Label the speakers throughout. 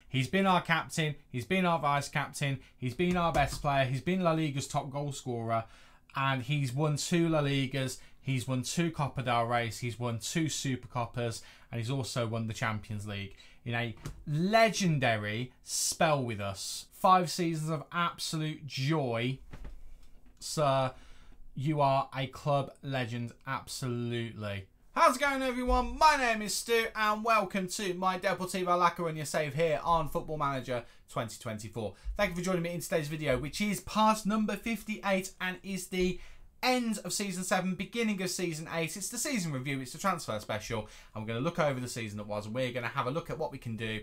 Speaker 1: He's been our captain. He's been our vice captain. He's been our best player. He's been La Liga's top goal scorer. And he's won 2 La Ligas. He's won 2 Copa del Reys. He's won 2 Super Copas. And he's also won the Champions League in a legendary spell with us. 5 seasons of absolute joy. Sir, you are a club legend, absolutely. How's it going, everyone? My name is Stu, and welcome to my Deportivo La Coruña save here on Football Manager 2024. Thank you for joining me in today's video, which is part number 58 and is the end of Season 7, beginning of Season 8. It's the season review, it's the transfer special, and we're going to look over the season that was, and we're going to have a look at what we can do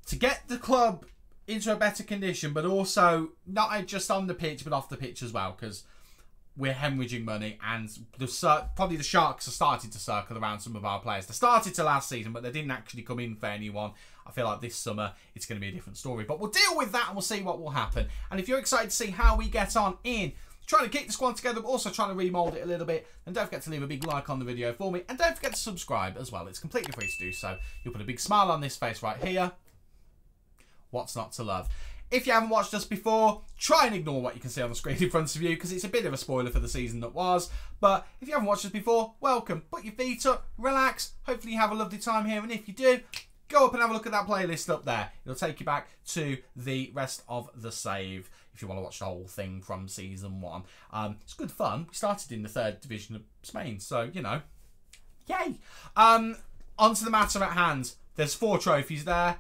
Speaker 1: to get the club into a better condition, but also not just on the pitch, but off the pitch as well, because we're hemorrhaging money, and probably the Sharks are starting to circle around some of our players. They started to last season, but they didn't actually come in for anyone. I feel like this summer it's going to be a different story, but we'll deal with that and we'll see what will happen. And if you're excited to see how we get on in trying to keep the squad together, but also trying to remould it a little bit, then don't forget to leave a big like on the video for me, and don't forget to subscribe as well. It's completely free to do so. You'll put a big smile on this face right here. What's not to love? If you haven't watched us before, try and ignore what you can see on the screen in front of you, because it's a bit of a spoiler for the season that was. But if you haven't watched us before, welcome. Put your feet up, relax. Hopefully you have a lovely time here. And if you do, go up and have a look at that playlist up there. It'll take you back to the rest of the save if you want to watch the whole thing from Season 1. It's good fun. We started in the 3rd division of Spain, so, you know, yay. On to the matter at hand. There's 4 trophies there.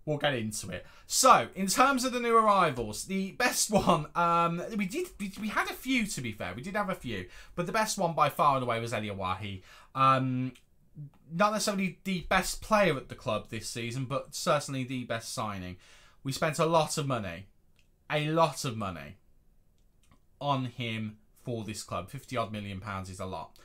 Speaker 1: We'll get into it. So, in terms of the new arrivals, the best one, we had a few, to be fair. We did have a few. But the best one by far and away was Elia Wahi. Not necessarily the best player at the club this season, but certainly the best signing. We spent a lot of money on him for this club. 50-odd million pounds is a lot.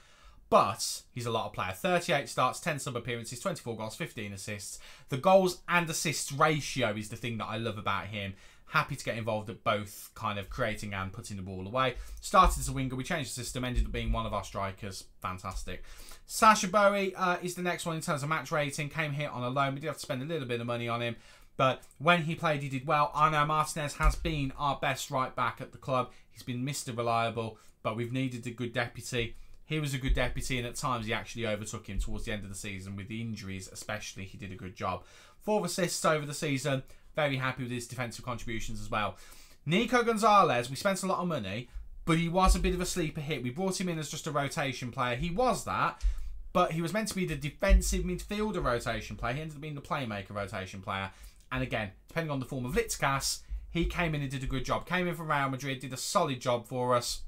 Speaker 1: But he's a lot of player. 38 starts, 10 sub-appearances, 24 goals, 15 assists. The goals and assists ratio is the thing that I love about him. Happy to get involved at both kind of creating and putting the ball away. Started as a winger. We changed the system. Ended up being one of our strikers. Fantastic. Sacha Bowie is the next one in terms of match rating. Came here on a loan. We did have to spend a little bit of money on him. But when he played, he did well. Arnaud Martinez has been our best right back at the club. He's been Mr. Reliable. But we've needed a good deputy. He was a good deputy, and at times he actually overtook him towards the end of the season. With the injuries especially, he did a good job. 4 assists over the season. Very happy with his defensive contributions as well. Nico Gonzalez, we spent a lot of money, but he was a bit of a sleeper hit. We brought him in as just a rotation player. He was that, but he was meant to be the defensive midfielder rotation player. He ended up being the playmaker rotation player. And again, depending on the form of Litzkas, he came in and did a good job. Came in from Real Madrid, did a solid job for us.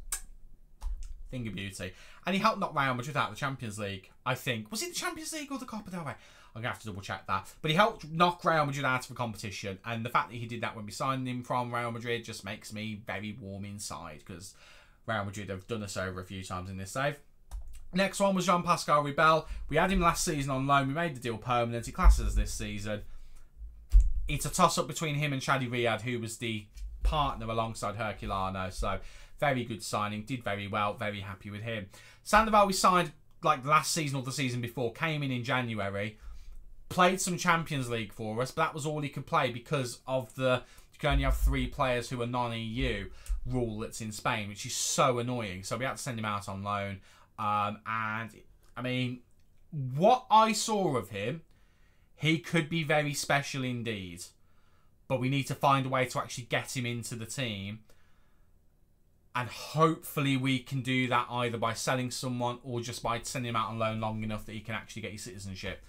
Speaker 1: Thing of beauty. And he helped knock Real Madrid out of the Champions League, I think. Was it the Champions League or the Copa del Rey? I'm going to have to double check that. But he helped knock Real Madrid out of the competition. And the fact that he did that when we signed him from Real Madrid just makes me very warm inside, because Real Madrid have done us over a few times in this save. Next one was Jean-Pascal Ribel. We had him last season on loan. We made the deal permanent. He classes us this season. It's a toss-up between him and Shadi Riyad, who was the partner alongside Herculano. So, very good signing. Did very well. Very happy with him. Sandoval we signed like last season or the season before. Came in January. Played some Champions League for us. But that was all he could play because of the... You can only have 3 players who are non-EU rule that's in Spain, which is so annoying. So we had to send him out on loan. And, I mean, what I saw of him, he could be very special indeed. But we need to find a way to actually get him into the team. And hopefully we can do that either by selling someone or just by sending him out on loan long enough that he can actually get his citizenship.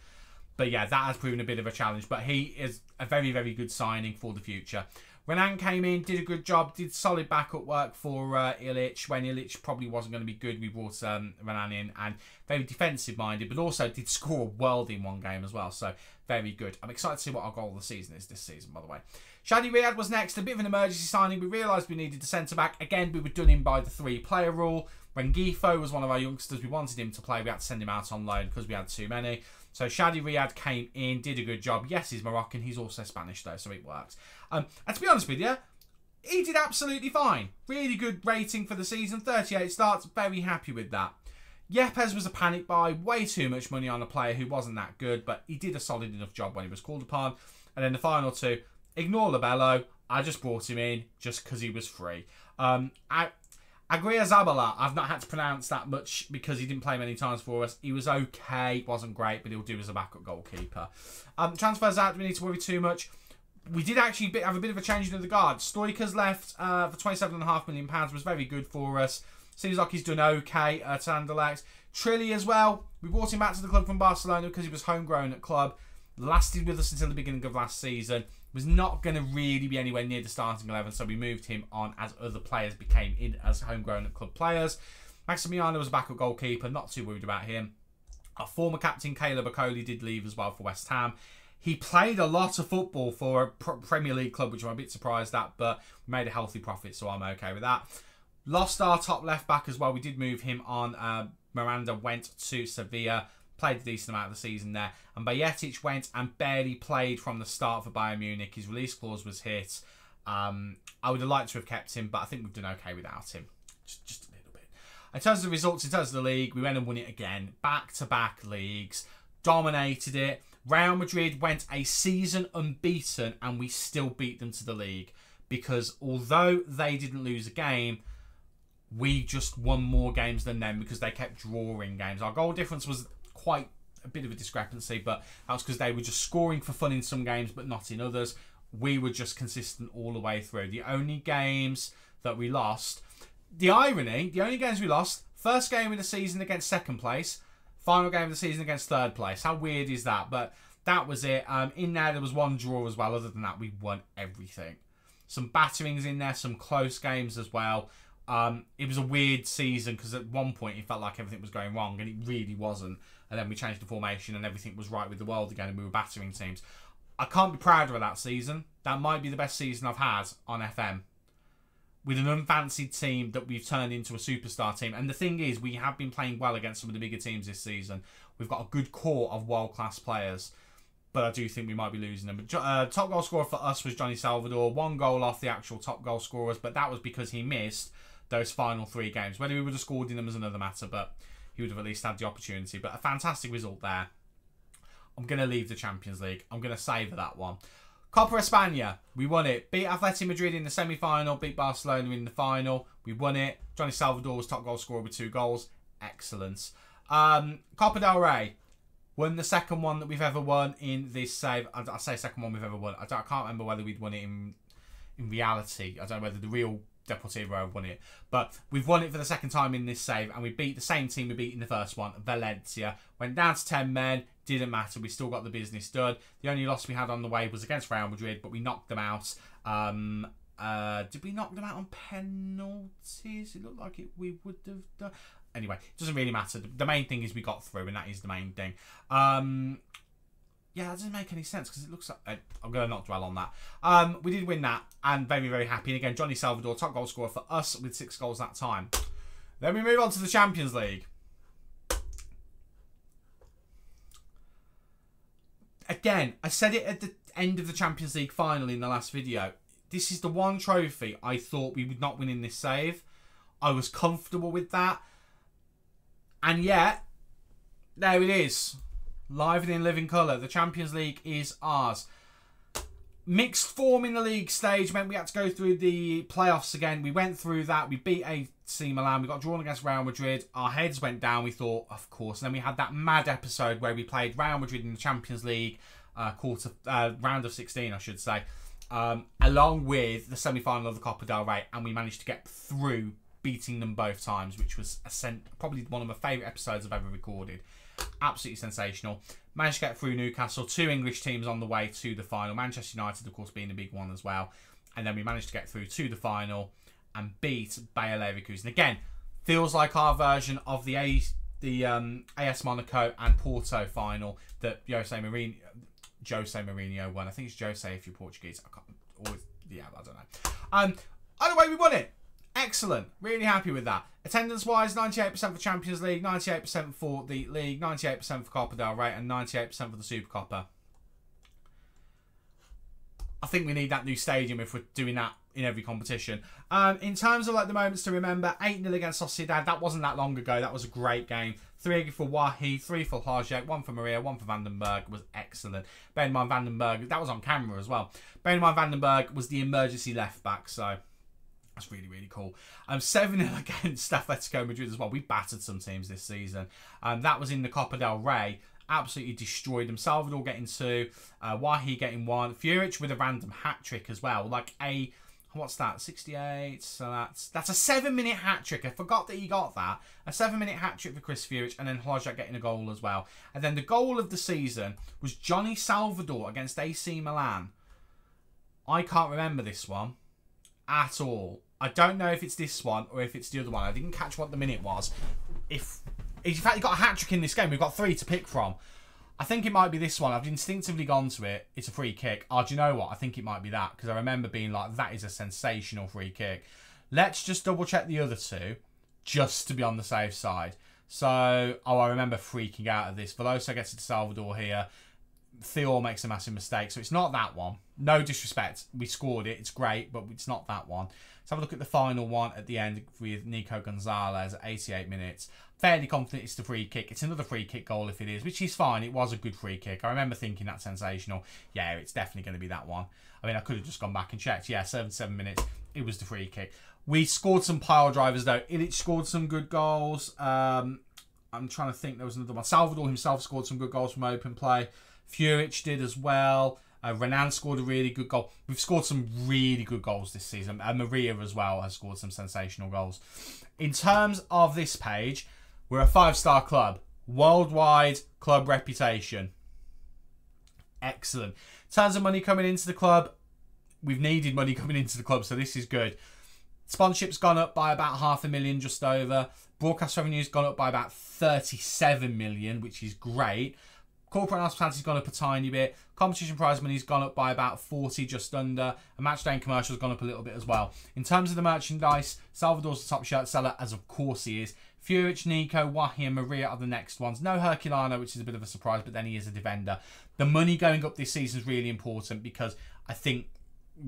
Speaker 1: But yeah, that has proven a bit of a challenge. But he is a very, very good signing for the future. Renan came in, did a good job, did solid backup work for Ilic. When Ilic probably wasn't going to be good, we brought Renan in, and very defensive-minded, but also did score a world in one game as well. So, very good. I'm excited to see what our goal of the season is this season, by the way. Shadi Riyad was next, a bit of an emergency signing. We realised we needed a centre-back. Again, we were done in by the 3-player rule. When Gifo was one of our youngsters, we wanted him to play. We had to send him out on loan because we had too many. So Shadi Riyad came in, did a good job. Yes, he's Moroccan. He's also Spanish, though, so it works. And to be honest with you, he did absolutely fine. Really good rating for the season. 38 starts. Very happy with that. Yepes was a panic buy, way too much money on a player who wasn't that good, but he did a solid enough job when he was called upon. And then the final two, ignore Labello. I just brought him in just because he was free. Aguirre-Zabala, I've not had to pronounce that much because he didn't play many times for us. He was okay, wasn't great, but he'll do as a backup goalkeeper. Transfers out, do we need to worry too much? We did actually have a bit of a change in the guard. Stoiker's left for £27.5 million, was very good for us. Seems like he's done okay at Anderlecht. Trilly as well. We brought him back to the club from Barcelona because he was homegrown at club. Lasted with us until the beginning of last season. Was not going to really be anywhere near the starting 11, so we moved him on as other players became in as homegrown at club players. Maximiano was a backup goalkeeper. Not too worried about him. Our former captain, Caleb Okoli, did leave as well for West Ham. He played a lot of football for a Premier League club, which I'm a bit surprised at, but we made a healthy profit, so I'm okay with that. Lost our top left back as well. We did move him on. Miranda went to Sevilla. Played a decent amount of the season there. And Bajetic went and barely played from the start for Bayern Munich. His release clause was hit. I would have liked to have kept him, but I think we've done okay without him. Just a little bit. In terms of the results, in terms of the league, we went and won it again. Back-to-back leagues. Dominated it. Real Madrid went a season unbeaten and we still beat them to the league. Because although they didn't lose a game, we just won more games than them because they kept drawing games. Our goal difference was quite a bit of a discrepancy, but that was because they were just scoring for fun in some games but not in others. We were just consistent all the way through. The only games that we lost, the irony, the only games we lost, first game of the season against second place, final game of the season against third place. How weird is that? But that was it. In there was one draw as well. Other than that, we won everything. Some batterings in there, some close games as well. It was a weird season because at one point it felt like everything was going wrong and it really wasn't. And then we changed the formation and everything was right with the world again and we were battering teams. I can't be prouder of that season. That might be the best season I've had on FM. With an unfancied team that we've turned into a superstar team. And the thing is, we have been playing well against some of the bigger teams this season. We've got a good core of world-class players. But I do think we might be losing them. But top goal scorer for us was Johnny Salvador. 1 goal off the actual top goal scorers. But that was because he missed those final 3 games. Whether he would have scored in them is another matter. But he would have at least had the opportunity. But a fantastic result there. I'm going to leave the Champions League. I'm going to savour that one. Copa España. We won it. Beat Athletic Madrid in the semi-final. Beat Barcelona in the final. We won it. Johnny Salvador was top goal scorer with 2 goals. Excellent. Copa del Rey. Won the second one that we've ever won in this save. I say second one we've ever won. I can't remember whether we'd won it in reality. I don't know whether the real Deportivo won it. But we've won it for the second time in this save. And we beat the same team we beat in the first one. Valencia. Went down to 10 men. Didn't matter. We still got the business done. The only loss we had on the way was against Real Madrid. But we knocked them out. Did we knock them out on penalties? It looked like we would have done. Anyway, it doesn't really matter. The main thing is we got through, and that is the main thing. Yeah, that doesn't make any sense because it looks like... I'm going to not dwell on that. We did win that, and very, very happy. And again, Johnny Salvador, top goal scorer for us with 6 goals that time. Then we move on to the Champions League. Again, I said it at the end of the Champions League final in the last video. This is the one trophy I thought we would not win in this save. I was comfortable with that. And yet, there it is. Live and in living colour. The Champions League is ours. Mixed form in the league stage meant we had to go through the playoffs again. We went through that. We beat AC Milan. We got drawn against Real Madrid. Our heads went down. We thought, of course. And then we had that mad episode where we played Real Madrid in the Champions League round of 16, I should say. Along with the semi-final of the Copa del Rey. And we managed to get through beating them both times, which was probably one of my favourite episodes I've ever recorded. Absolutely sensational. Managed to get through Newcastle. 2 English teams on the way to the final. Manchester United, of course, being a big one as well. And then we managed to get through to the final and beat Bayer Leverkusen. Again, feels like our version of the AS Monaco and Porto final that Jose Mourinho won. I think it's Jose if you're Portuguese. I don't know. Either way, we won it. Excellent. Really happy with that. Attendance-wise, 98% for Champions League, 98% for the League, 98% for Copa del Rey, and 98% for the Super Copa. I think we need that new stadium if we're doing that in every competition. In terms of like the moments to remember, 8-0 against Sociedad. That wasn't that long ago. That was a great game. 3 for Wahi, 3 for Hlajek, 1 for Maria, 1 for Vandenberg. Was excellent. Bear in mind Vandenberg, that was on camera as well. Bear in mind Vandenberg was the emergency left back, so that's really, really cool. 7-0 against Atletico Madrid as well. We battered some teams this season. That was in the Copa del Rey. Absolutely destroyed them. Salvador getting 2. Wahi getting 1. Furic with a random hat-trick as well. Like a... What's that? 68. So that's a 7-minute hat-trick. I forgot that he got that. A 7-minute hat-trick for Chris Furic. And then Hlajek getting a goal as well. And then the goal of the season was Johnny Salvador against AC Milan. I can't remember this one at all. I don't know if it's this one or if it's the other one. I didn't catch what the minute was. In fact, he got a hat-trick in this game. We've got 3 to pick from. I think it might be this one. I've instinctively gone to it. It's a free kick. Oh, do you know what? I think it might be that. Because I remember being like, that is a sensational free kick. Let's just double check the other 2. Just to be on the safe side. So, I remember freaking out at this. Veloso gets it to Salvador here. Theo makes a massive mistake. So, it's not that one. No disrespect. We scored it. It's great. But it's not that one. Let's have a look at the final one at the end with Nico Gonzalez at 88 minutes. Fairly confident it's the free kick. It's another free kick goal if it is, which is fine. It was a good free kick. I remember thinking that's sensational. Yeah, it's definitely going to be that one. I mean, I could have just gone back and checked. Yeah, 77 minutes. It was the free kick. We scored some pile drivers, though. Ilic scored some good goals. I'm trying to think. There was another one. Salvador himself scored some good goals from open play. Furic did as well. Renan scored a really good goal. We've scored some really good goals this season. Maria as well has scored some sensational goals. In terms of this page, we're a 5-star club. Worldwide club reputation. Excellent. In terms of money coming into the club, we've needed money coming into the club, so this is good. Sponsorship's gone up by about $500,000, just over. Broadcast revenue's gone up by about 37 million, which is great. Corporate hospitality's gone up a tiny bit. Competition prize money's gone up by about 40, just under. And match day and commercial's gone up a little bit as well. In terms of the merchandise, Salvador's the top shirt seller, as of course he is. Furic, Nico, Wahi and Maria are the next ones. No Herculano, which is a bit of a surprise, but then he is a defender. The money going up this season is really important because I think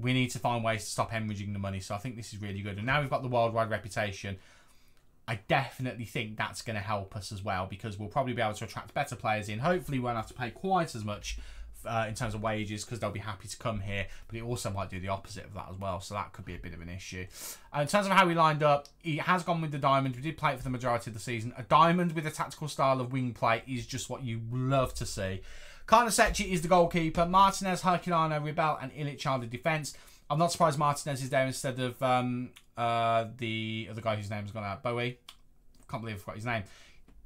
Speaker 1: we need to find ways to stop hemorrhaging the money. So I think this is really good. And now we've got the worldwide reputation. I definitely think that's going to help us as well because we'll probably be able to attract better players in. Hopefully we won't have to pay quite as much in terms of wages because they'll be happy to come here. But it also might do the opposite of that as well. So that could be a bit of an issue. In terms of how we lined up, he has gone with the diamond. We did play it for the majority of the season. A diamond with a tactical style of wing play is just what you love to see. Karnasecchi is the goalkeeper. Martinez, Herculano, Rebel and Ilic are the defence. I'm not surprised Martinez is there instead of the other guy whose name's gone out. Bowie. Can't believe I forgot his name.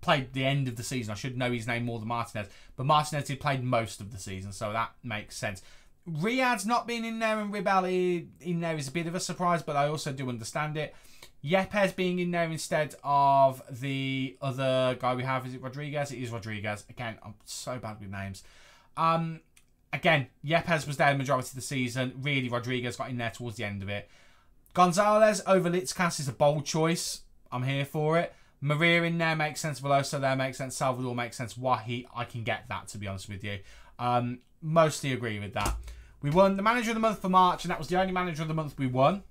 Speaker 1: Played the end of the season. I should know his name more than Martinez. But Martinez did play most of the season, so that makes sense. Riyad's not being in there and Rebel in there is a bit of a surprise, but I also do understand it. Yepes being in there instead of the other guy we have. Is it Rodriguez? It is Rodriguez. Again, I'm so bad with names. Again, Yepes was there the majority of the season. Really, Rodriguez got in there towards the end of it. Gonzalez over Litzkas is a bold choice. I'm here for it. Maria in there makes sense. Veloso there makes sense. Salvador makes sense. Wahi, I can get that, to be honest with you. Mostly agree with that. We won the Manager of the Month for March, and that was the only Manager of the Month we won.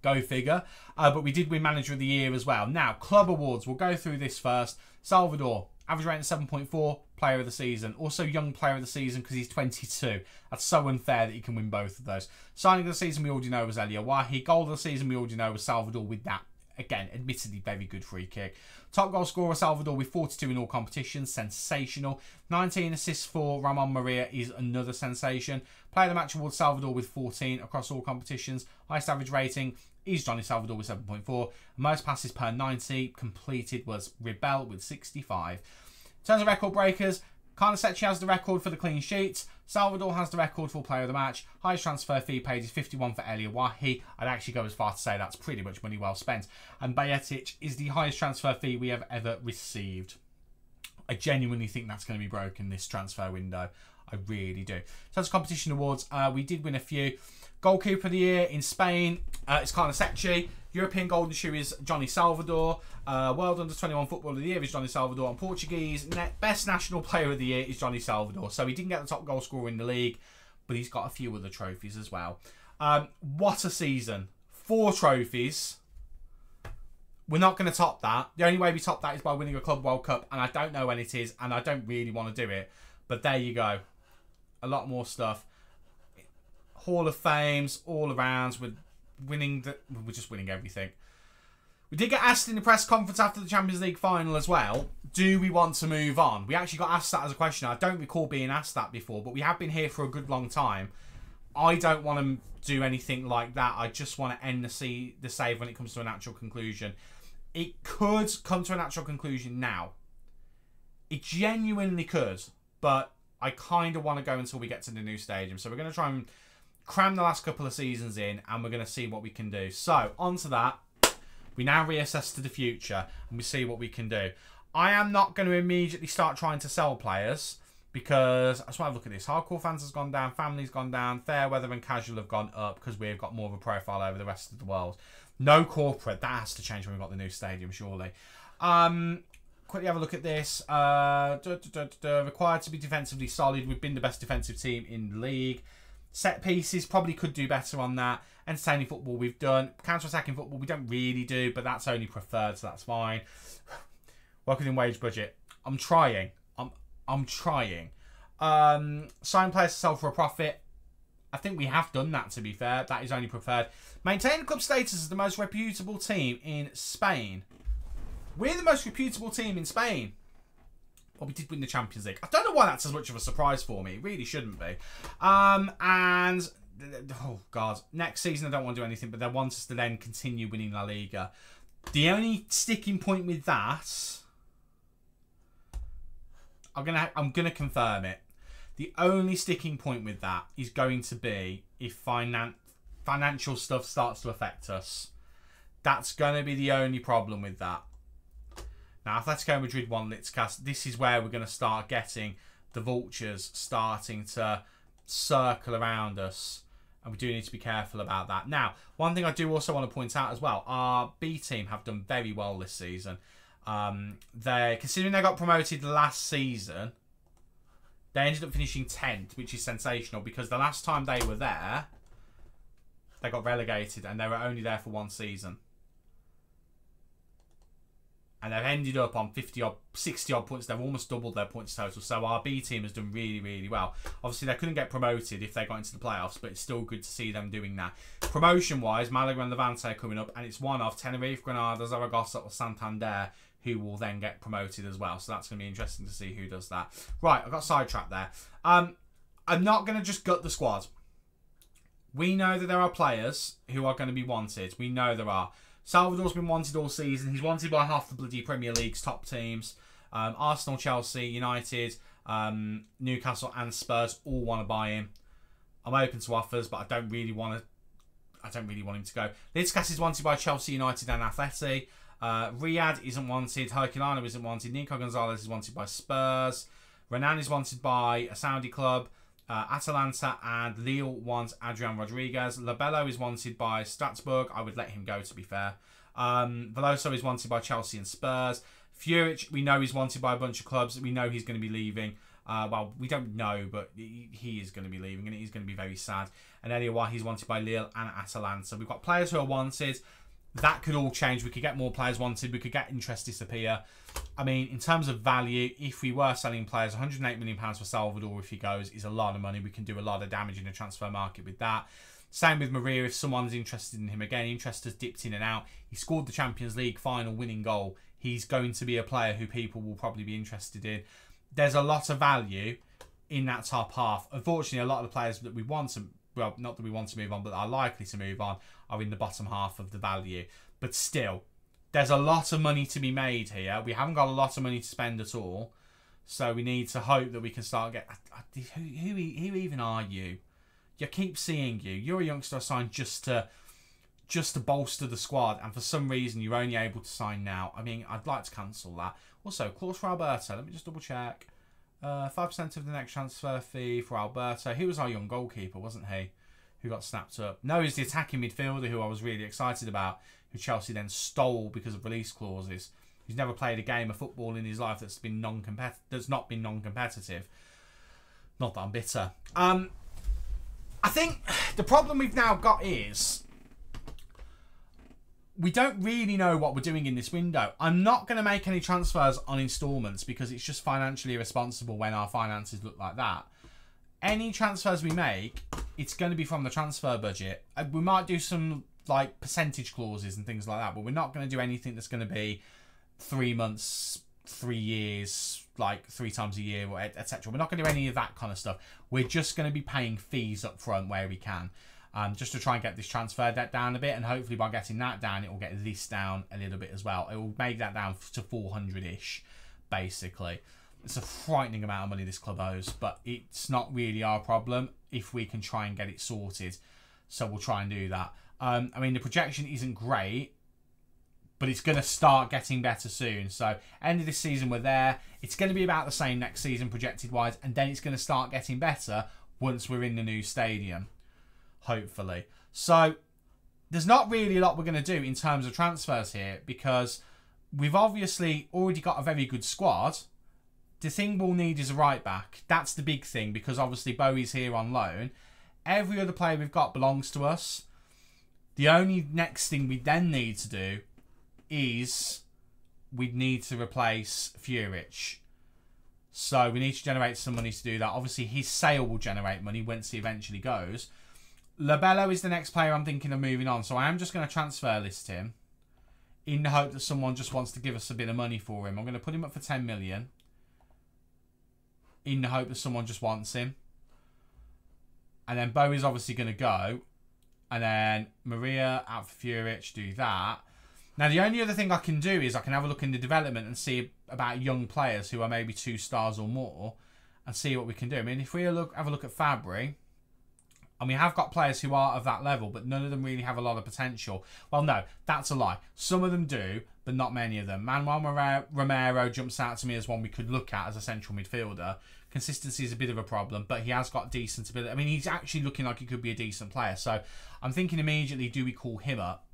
Speaker 1: Go figure. But we did win Manager of the Year as well. Now, Club Awards. We'll go through this first. Salvador, average rating 7.4, Player of the Season. Also Young Player of the Season because he's 22. That's so unfair that he can win both of those. Signing of the Season, we already know, was Elia Wahi. Goal of the Season, we already know, was Salvador with that. Again, admittedly, very good free kick. Top goal scorer, Salvador, with 42 in all competitions. Sensational. 19 assists for Ramon Maria is another sensation. Player of the Match award, Salvador, with 14 across all competitions. Highest average rating is Johnny Salvador with 7.4. Most passes per 90 completed was Rebel with 65. In terms of record breakers, Karnasecchi has the record for the clean sheets. Salvador has the record for Player of the Match. Highest transfer fee paid is 51 for Elia Wahi. I'd actually go as far to say that's pretty much money well spent. And Bajetic is the highest transfer fee we have ever received. I genuinely think that's going to be broken this transfer window. I really do. In terms of competition awards, we did win a few. Goalkeeper of the Year in Spain, it's Karnasecchi. European Golden Shoe is Johnny Salvador. World Under-21 Footballer of the Year is Johnny Salvador. And Portuguese Best National Player of the Year is Johnny Salvador. So he didn't get the top goal scorer in the league, but he's got a few other trophies as well. What a season. 4 trophies. We're not going to top that. The only way we top that is by winning a Club World Cup, and I don't know when it is, and I don't really want to do it. But there you go. A lot more stuff. Hall of Fames all around. We're just winning everything. We did get asked in the press conference after the Champions League final as well, do we want to move on? We actually got asked that as a question. I don't recall being asked that before, but we have been here for a good long time. I don't want to do anything like that. I just want to end the save when it comes to a natural conclusion. It could come to a natural conclusion now. It genuinely could, but I kind of want to go until we get to the new stadium. So we're going to try and cram the last couple of seasons in, and we're going to see what we can do. So, on to that. We now reassess to the future, and we see what we can do. I am not going to immediately start trying to sell players, because I just want to look at this. Hardcore fans has gone down, family's gone down, fair weather and casual have gone up, because we've got more of a profile over the rest of the world. No corporate. That has to change when we've got the new stadium, surely. Quickly have a look at this. Required to be defensively solid. We've been the best defensive team in the league. Set pieces, probably could do better on that. Entertaining football, we've done. Counter-attacking football, we don't really do, but that's only preferred, so that's fine. Working in wage budget. I'm trying. I'm trying. Sign players to sell for a profit. I think we have done that, to be fair. That is only preferred. Maintain club status as the most reputable team in Spain. We're the most reputable team in Spain. Well, we did win the Champions League. I don't know why that's as much of a surprise for me. It really shouldn't be. And, oh, God. Next season, I don't want to do anything, but they want us to then continue winning La Liga. The only sticking point with that, I'm gonna confirm it. The only sticking point with that is going to be if financial stuff starts to affect us. That's going to be the only problem with that. Now, Atletico Madrid won Litzcast. This is where we're going to start getting the vultures starting to circle around us. And we do need to be careful about that. Now, one thing I do also want to point out as well. Our B team have done very well this season. Considering they got promoted last season, they ended up finishing 10th, which is sensational. Because the last time they were there, they got relegated. And they were only there for 1 season. And they've ended up on 50-odd, 60-odd points. They've almost doubled their points total. So our B team has done really, really well. Obviously, they couldn't get promoted if they got into the playoffs, but it's still good to see them doing that. Promotion-wise, Malaga and Levante are coming up, and it's one of Tenerife, Granada, Zaragoza, or Santander who will then get promoted as well. So that's going to be interesting to see who does that. Right, I got sidetracked there. I'm not going to just gut the squad. We know that there are players who are going to be wanted. We know there are. Salvador's been wanted all season. He's wanted by half the bloody Premier League's top teams. Arsenal, Chelsea, United, Newcastle and Spurs all want to buy him. I'm open to offers, but I don't really want him to go. Litzkas is wanted by Chelsea, United and Atleti. Riyadh isn't wanted. Herculano isn't wanted. Nico Gonzalez is wanted by Spurs. Renan is wanted by a Saudi club. Atalanta and Lille wants Adrian Rodriguez. Labello is wanted by Strasbourg. I would let him go, to be fair. Veloso is wanted by Chelsea and Spurs. Furic, we know he's wanted by a bunch of clubs. We know he's going to be leaving. Well, we don't know, but he is going to be leaving, and he's going to be very sad. And Eliawa, he's wanted by Lille and Atalanta. We've got players who are wanted. That could all change. We could get more players wanted. We could get interest disappear. I mean, in terms of value, if we were selling players, £108 million for Salvador if he goes is a lot of money. We can do a lot of damage in the transfer market with that. Same with Maria. If someone's interested in him again, interest has dipped in and out. He scored the Champions League final winning goal. He's going to be a player who people will probably be interested in. There's a lot of value in that top half. Unfortunately, a lot of the players that we want to, well, not that we want to move on, but are likely to move on, are in the bottom half of the value. But still, there's a lot of money to be made here. We haven't got a lot of money to spend at all. So we need to hope that we can start who even are you? You keep seeing you. You're a youngster signed just to bolster the squad. And for some reason, you're only able to sign now. I mean, I'd like to cancel that. Also, clause for Alberto. Let me just double check. 5% of the next transfer fee for Alberto. He was our young goalkeeper, wasn't he? Who got snapped up. No, he's the attacking midfielder who I was really excited about, who Chelsea then stole because of release clauses. He's never played a game of football in his life that's not been non-competitive. Not that I'm bitter. I think the problem we've now got is we don't really know what we're doing in this window. I'm not going to make any transfers on instalments because it's just financially irresponsible when our finances look like that. Any transfers we make, it's going to be from the transfer budget. We might do some like percentage clauses and things like that, but we're not going to do anything that's going to be 3 months, 3 years, like 3 times a year, or etc. We're not going to do any of that kind of stuff. We're just going to be paying fees up front where we can, just to try and get this transfer debt down a bit, and hopefully by getting that down, it will get this down a little bit as well. It will make that down to 400-ish, basically. It's a frightening amount of money this club owes, but it's not really our problem if we can try and get it sorted. So we'll try and do that. I mean, the projection isn't great, but it's going to start getting better soon. So end of this season, we're there. It's going to be about the same next season projected-wise, and then it's going to start getting better once we're in the new stadium, hopefully. So there's not really a lot we're going to do in terms of transfers here because we've obviously already got a very good squad. The thing we'll need is a right-back. That's the big thing because obviously Bowie's here on loan. Every other player we've got belongs to us. The only next thing we then need to do is we'd need to replace Furic. So we need to generate some money to do that. Obviously, his sale will generate money once he eventually goes. Labello is the next player I'm thinking of moving on. So I am just going to transfer list him in the hope that someone just wants to give us a bit of money for him. I'm going to put him up for 10 million in the hope that someone just wants him. And then Bowie's obviously going to go. And then Maria out for Furic, do that. Now, the only other thing I can do is I can have a look in the development and see about young players who are maybe 2 stars or more and see what we can do. I mean, if we have a look at Fabry, and we have got players who are of that level, but none of them really have a lot of potential. Well, no, that's a lie. Some of them do, but not many of them. Manuel Romero jumps out to me as one we could look at as a central midfielder. Consistency is a bit of a problem, but he has got decent ability. I mean, he's actually looking like he could be a decent player. So I'm thinking immediately, do we call him up?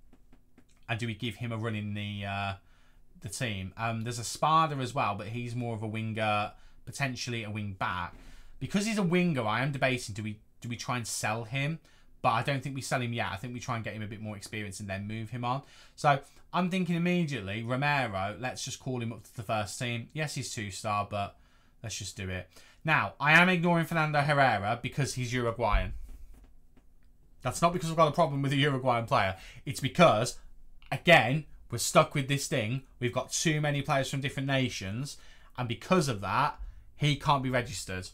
Speaker 1: And do we give him a run in the team? There's a Spada as well, but he's more of a winger, potentially a wing back. Because he's a winger, I am debating, do we try and sell him? But I don't think we sell him yet. I think we try and get him a bit more experience and then move him on. So I'm thinking immediately, Romero, let's just call him up to the first team. Yes, he's 2-star, but let's just do it. Now, I am ignoring Fernando Herrera because he's Uruguayan. That's not because I've got a problem with a Uruguayan player. It's because, again, we're stuck with this thing. We've got too many players from different nations. And because of that, he can't be registered.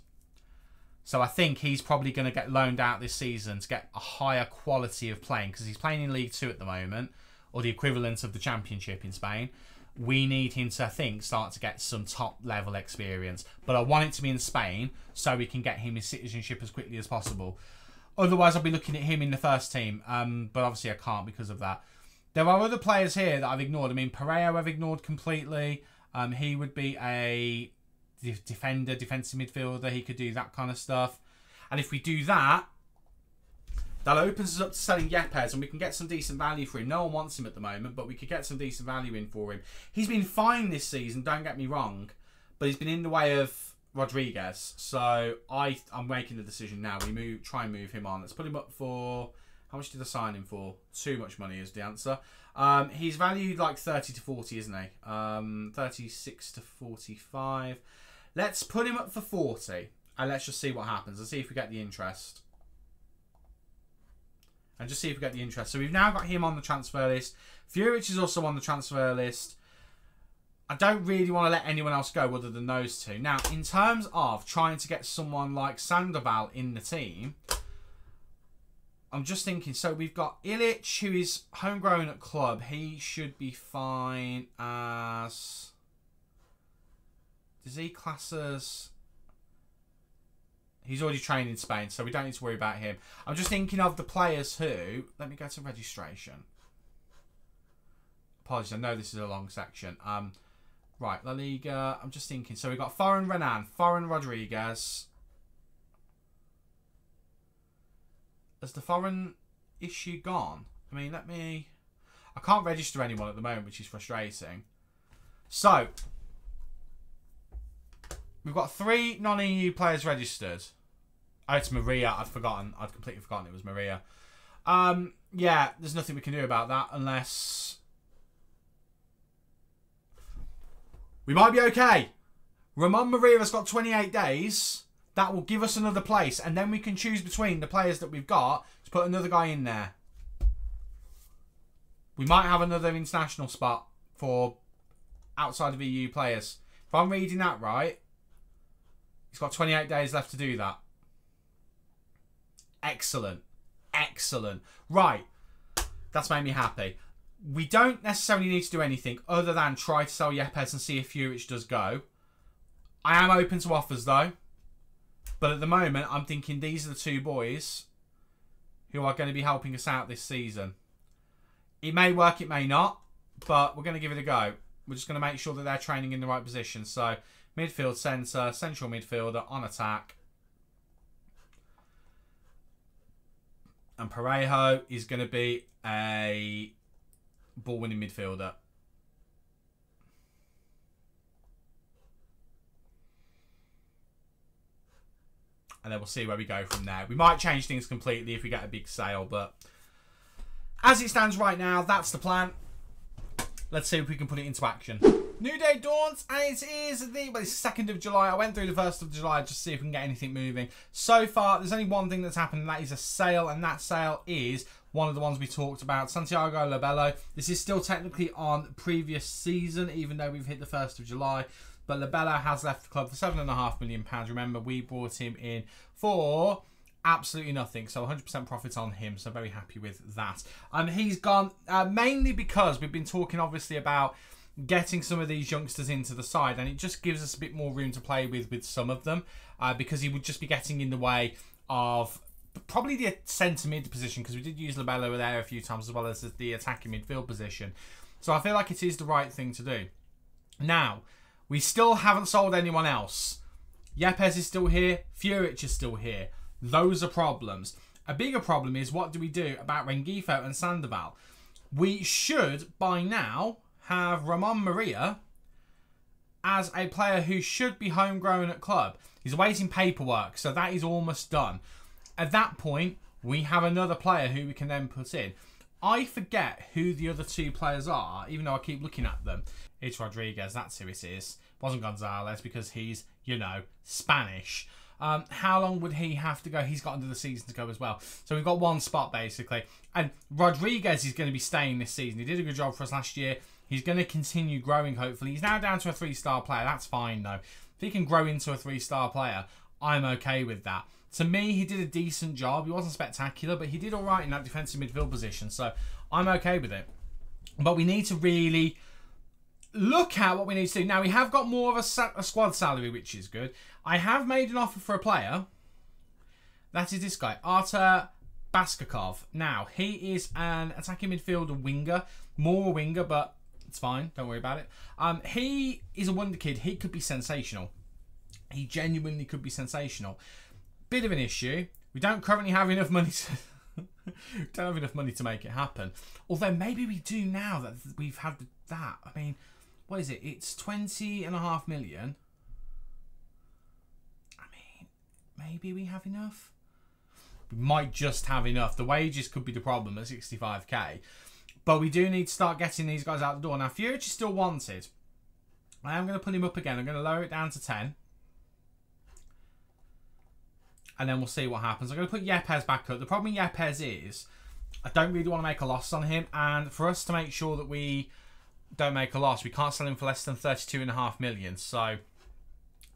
Speaker 1: So I think he's probably going to get loaned out this season to get a higher quality of playing. Because he's playing in League 2 at the moment. Or the equivalent of the Championship in Spain. We need him to, I think, start to get some top-level experience. But I want it to be in Spain so we can get him his citizenship as quickly as possible. Otherwise, I'll be looking at him in the first team. But obviously, I can't because of that. There are other players here that I've ignored. I mean, Pereiro I've ignored completely. He would be a defender, defensive midfielder. He could do that kind of stuff. And if we do that, that opens us up to selling Yepes, and we can get some decent value for him. No one wants him at the moment, but we could get some decent value in for him. He's been fine this season, don't get me wrong, but he's been in the way of Rodriguez. So I'm making the decision now. We try and move him on. Let's put him up for... How much did I sign him for? Too much money is the answer. He's valued like 30 to 40, isn't he? 36 to 45. Let's put him up for 40, and let's just see what happens. Let's see if we get the interest. And just see if we get the interest. So we've now got him on the transfer list. Furic is also on the transfer list. I don't really want to let anyone else go other than those two. Now, in terms of trying to get someone like Sandoval in the team, I'm just thinking, so we've got Ilic, who is homegrown at club. He should be fine as... Does he class as... He's already trained in Spain, so we don't need to worry about him. I'm just thinking of the players who... Let me go to registration. Apologies, I know this is a long section. Right, La Liga. I'm just thinking. So we've got Foreign Renan, Foreign Rodriguez. Has the foreign issue gone? I mean, let me... I can't register anyone at the moment, which is frustrating. So... We've got 3 non-EU players registered. Oh, it's Maria. I'd forgotten. I'd completely forgotten it was Maria. Yeah, there's nothing we can do about that unless... We might be okay. Ramon Maria has got 28 days. That will give us another place. And then we can choose between the players that we've got to put another guy in there. We might have another international spot for outside of EU players. If I'm reading that right, he's got 28 days left to do that. Excellent. Excellent. Right. That's made me happy. We don't necessarily need to do anything other than try to sell Yepes and see if Furic does go. I am open to offers though. But at the moment, I'm thinking these are the two boys who are going to be helping us out this season. It may work, it may not. But we're going to give it a go. We're just going to make sure that they're training in the right position. So, midfield centre, central midfielder, on attack. And Parejo is going to be a ball-winning midfielder. And then we'll see where we go from there. We might change things completely if we get a big sale. But as it stands right now, that's the plan. Let's see if we can put it into action. New day dawns, and it is the 2nd of July. I went through the 1st of July just to see if we can get anything moving. So far, there's only one thing that's happened, and that is a sale, and that sale is one of the ones we talked about, Santiago Labello. This is still technically on previous season, even though we've hit the 1st of July. But Labello has left the club for £7.5 million. Remember, we brought him in for absolutely nothing, so 100% profit on him, so very happy with that. He's gone mainly because we've been talking obviously about getting some of these youngsters into the side, and it just gives us a bit more room to play with some of them, because he would just be getting in the way of probably the centre mid position, because we did use Labello there a few times, as well as the attacking midfield position. So I feel like it is the right thing to do. Now, we still haven't sold anyone else. Yepes is still here, Furic is still here. Those are problems. A bigger problem is, what do we do about Rengifo and Sandoval? We should, by now, have Ramon Maria as a player who should be homegrown at club. He's awaiting paperwork, so that is almost done. At that point, we have another player who we can then put in. I forget who the other two players are, even though I keep looking at them. It's Rodriguez, that's who it is. It wasn't Gonzalez because he's, you know, Spanish. How long would he have to go? He's got another season to go as well. So we've got one spot, basically. And Rodriguez is going to be staying this season. He did a good job for us last year. He's going to continue growing, hopefully. He's now down to a 3-star player. That's fine, though. If he can grow into a 3-star player, I'm okay with that. To me, he did a decent job. He wasn't spectacular, but he did all right in that defensive midfield position. So I'm okay with it. But we need to really look at what we need to do. Now, we have got more of a squad salary, which is good. I have made an offer for a player. That is this guy, Artur Baskakov. Now, he is an attacking midfielder winger. More a winger, but it's fine. Don't worry about it. He is a wonder kid. He could be sensational. He genuinely could be sensational. Bit of an issue. We don't currently have enough money to make it happen. Although maybe we do now that we've had that. I mean, what is it? It's 20.5 million. I mean, maybe we have enough. We might just have enough. The wages could be the problem at 65k. But we do need to start getting these guys out the door. Now, Furic is still wanted. I am going to put him up again. I'm going to lower it down to 10. And then we'll see what happens. I'm going to put Yepes back up. The problem with Yepes is I don't really want to make a loss on him. And for us to make sure that we don't make a loss, we can't sell him for less than 32.5 million. So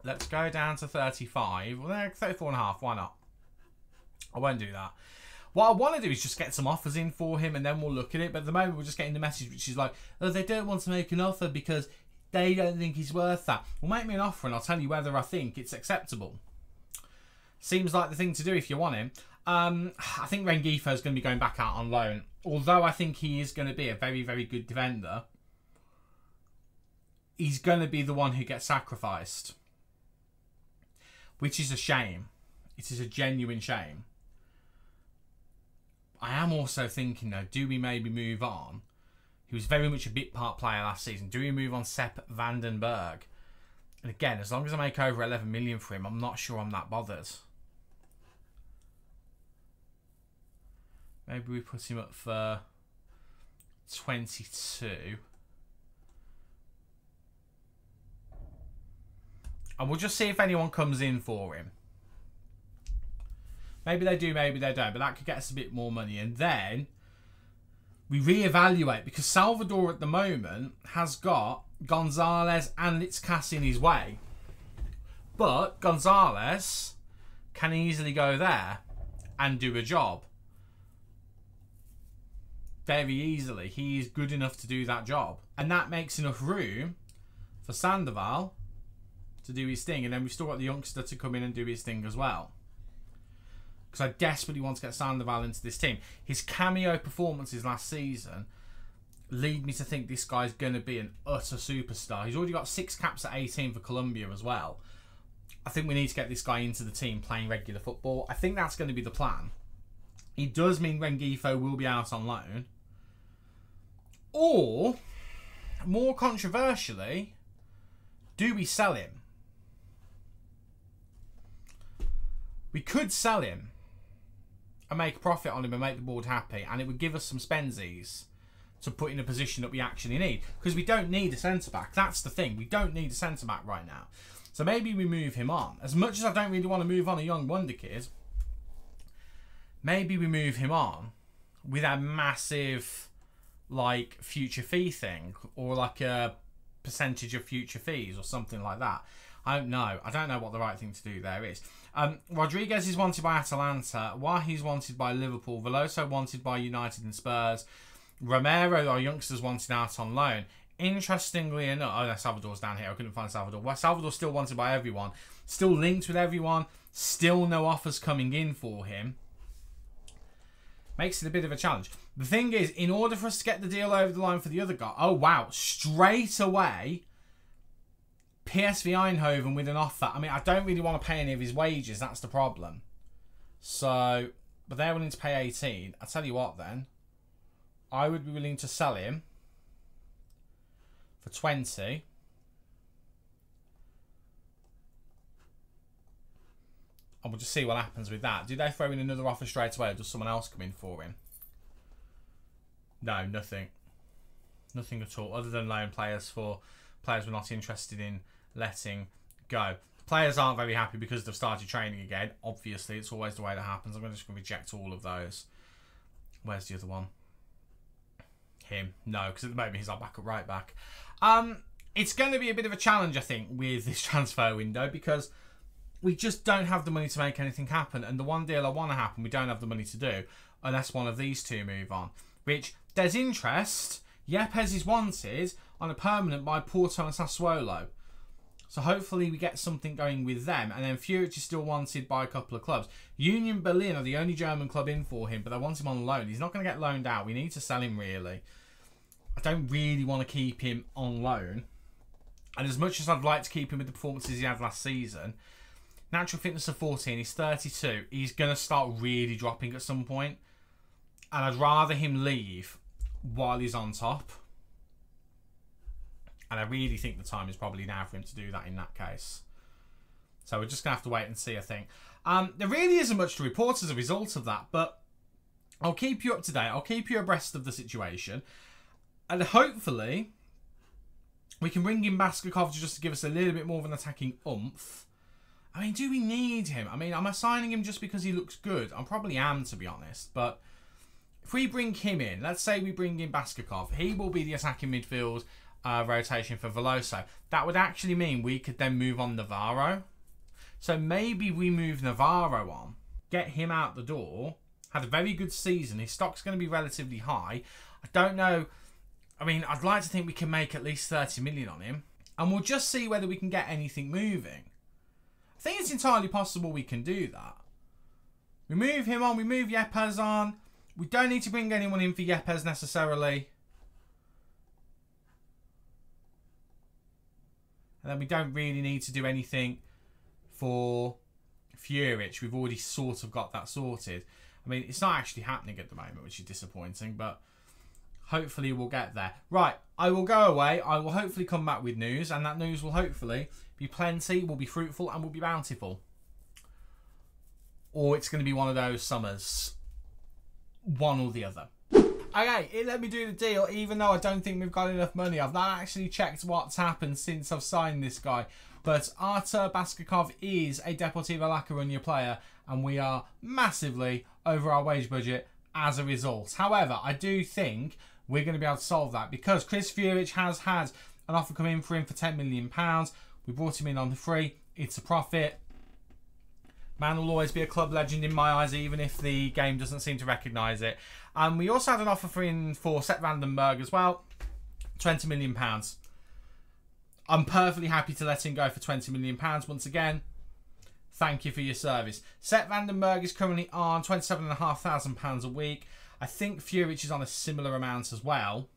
Speaker 1: let's go down to 35. Well, 34.5. Why not? I won't do that. What I want to do is just get some offers in for him, and then we'll look at it. But at the moment, we're just getting the message, which is like, oh, they don't want to make an offer because they don't think he's worth that. Well, make me an offer, and I'll tell you whether I think it's acceptable. Seems like the thing to do if you want him. I think Rengifo is going to be going back out on loan. Although I think he is going to be a very, very good defender, he's going to be the one who gets sacrificed. Which is a shame. It is a genuine shame. I am also thinking, though, do we maybe move on? He was very much a bit part player last season. Do we move on Sepp Vandenberg? And again, as long as I make over 11 million for him, I'm not sure I'm that bothered. Maybe we put him up for 22. And we'll just see if anyone comes in for him. Maybe they do, maybe they don't. But that could get us a bit more money. And then we reevaluate. Because Salvador at the moment has got Gonzalez and Litzkas in his way. But Gonzalez can easily go there and do a job. Very easily. He is good enough to do that job. And that makes enough room for Sandoval to do his thing. And then we've still got the youngster to come in and do his thing as well. Because I desperately want to get Sandoval into this team. His cameo performances last season lead me to think this guy's going to be an utter superstar. He's already got 6 caps at 18 for Colombia as well. I think we need to get this guy into the team playing regular football. I think that's going to be the plan. It does mean Rengifo will be out on loan. Or, more controversially, do we sell him? We could sell him and make a profit on him and make the board happy, and it would give us some spensies to put in a position that we actually need, because we don't need a centre-back. That's the thing. We don't need a centre-back right now. So maybe we move him on. As much as I don't really want to move on a young wonder kid, maybe we move him on with a massive, like, future fee thing, or like a percentage of future fees or something like that. I don't know. I don't know what the right thing to do there is. Rodriguez is wanted by Atalanta. Wahi's wanted by Liverpool. Veloso wanted by United and Spurs. Romero, our youngsters, wanted out on loan. Interestingly enough... Oh, no, Salvador's down here. I couldn't find Salvador. Well, Salvador's still wanted by everyone. Still linked with everyone. Still no offers coming in for him. Makes it a bit of a challenge. The thing is, in order for us to get the deal over the line for the other guy... Oh, wow. Straight away... PSV Eindhoven with an offer. I mean, I don't really want to pay any of his wages. That's the problem. So, but they're willing to pay 18. I'll tell you what then. I would be willing to sell him for 20. And we'll just see what happens with that. Do they throw in another offer straight away, or does someone else come in for him? No, nothing. Nothing at all, other than loan players for players we're not interested in letting go. Players aren't very happy because they've started training again. Obviously, it's always the way that happens. I'm just going to reject all of those. Where's the other one? Him. No, because at the moment he's our backup right back. It's going to be a bit of a challenge, I think, with this transfer window, because we just don't have the money to make anything happen. And the one deal I want to happen, we don't have the money to do unless one of these two move on. Which, there's interest. Yepes is wanted on a permanent by Porto and Sassuolo. So hopefully we get something going with them. And then Furic is still wanted by a couple of clubs. Union Berlin are the only German club in for him, but they want him on loan. He's not going to get loaned out. We need to sell him, really. I don't really want to keep him on loan. And as much as I'd like to keep him with the performances he had last season, natural fitness of 14, he's 32. He's going to start really dropping at some point. And I'd rather him leave while he's on top. And I really think the time is probably now for him to do that in that case. So we're just going to have to wait and see, I think. There really isn't much to report as a result of that, but I'll keep you up to date. I'll keep you abreast of the situation. And hopefully we can bring in Baskakov just to give us a little bit more of an attacking oomph. I mean, do we need him? I mean, am I signing him just because he looks good? I probably am, to be honest. But if we bring him in, let's say we bring in Baskakov, he will be the attacking midfield rotation for Veloso. That would actually mean we could then move on Navarro. So maybe we move Navarro on, get him out the door, had a very good season. His stock's going to be relatively high. I don't know. I mean, I'd like to think we can make at least 30 million on him. And we'll just see whether we can get anything moving. I think it's entirely possible we can do that. We move him on. We move Yepes on. We don't need to bring anyone in for Yepes necessarily. And then we don't really need to do anything for Furic. We've already sort of got that sorted. I mean, it's not actually happening at the moment, which is disappointing, but hopefully we'll get there. Right, I will go away. I will hopefully come back with news, and that news will hopefully be plenty, will be fruitful, and will be bountiful. Or it's going to be one of those summers one or the other. Okay, it let me do the deal, even though I don't think we've got enough money. I've not actually checked what's happened since I've signed this guy. But Artur Baskakov is a Deportivo La Coruña player, and we are massively over our wage budget as a result. However, I do think we're going to be able to solve that, because Chris Furic has had an offer come in for him for £10 million. We brought him in on the free. It's a profit. Man will always be a club legend in my eyes, even if the game doesn't seem to recognise it. And we also had an offer for him for Sepp van den Berg as well. £20 million. I'm perfectly happy to let him go for £20 million. Once again, thank you for your service. Sepp van den Berg is currently on £27,500 a week. I think Furic is on a similar amount as well.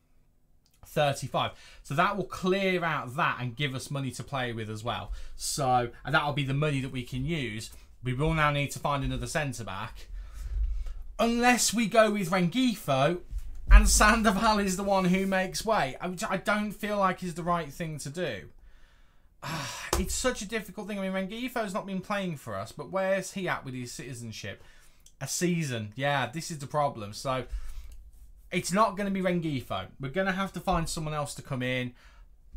Speaker 1: 35. So that will clear out that and give us money to play with as well. So, and that'll be the money that we can use. We will now need to find another centre-back. Unless we go with Rengifo and Sandoval is the one who makes way. Which I don't feel like is the right thing to do. It's such a difficult thing. I mean, Rengifo's not been playing for us, but where's he at with his citizenship? A season. Yeah, this is the problem. So, it's not going to be Rengifo. We're going to have to find someone else to come in.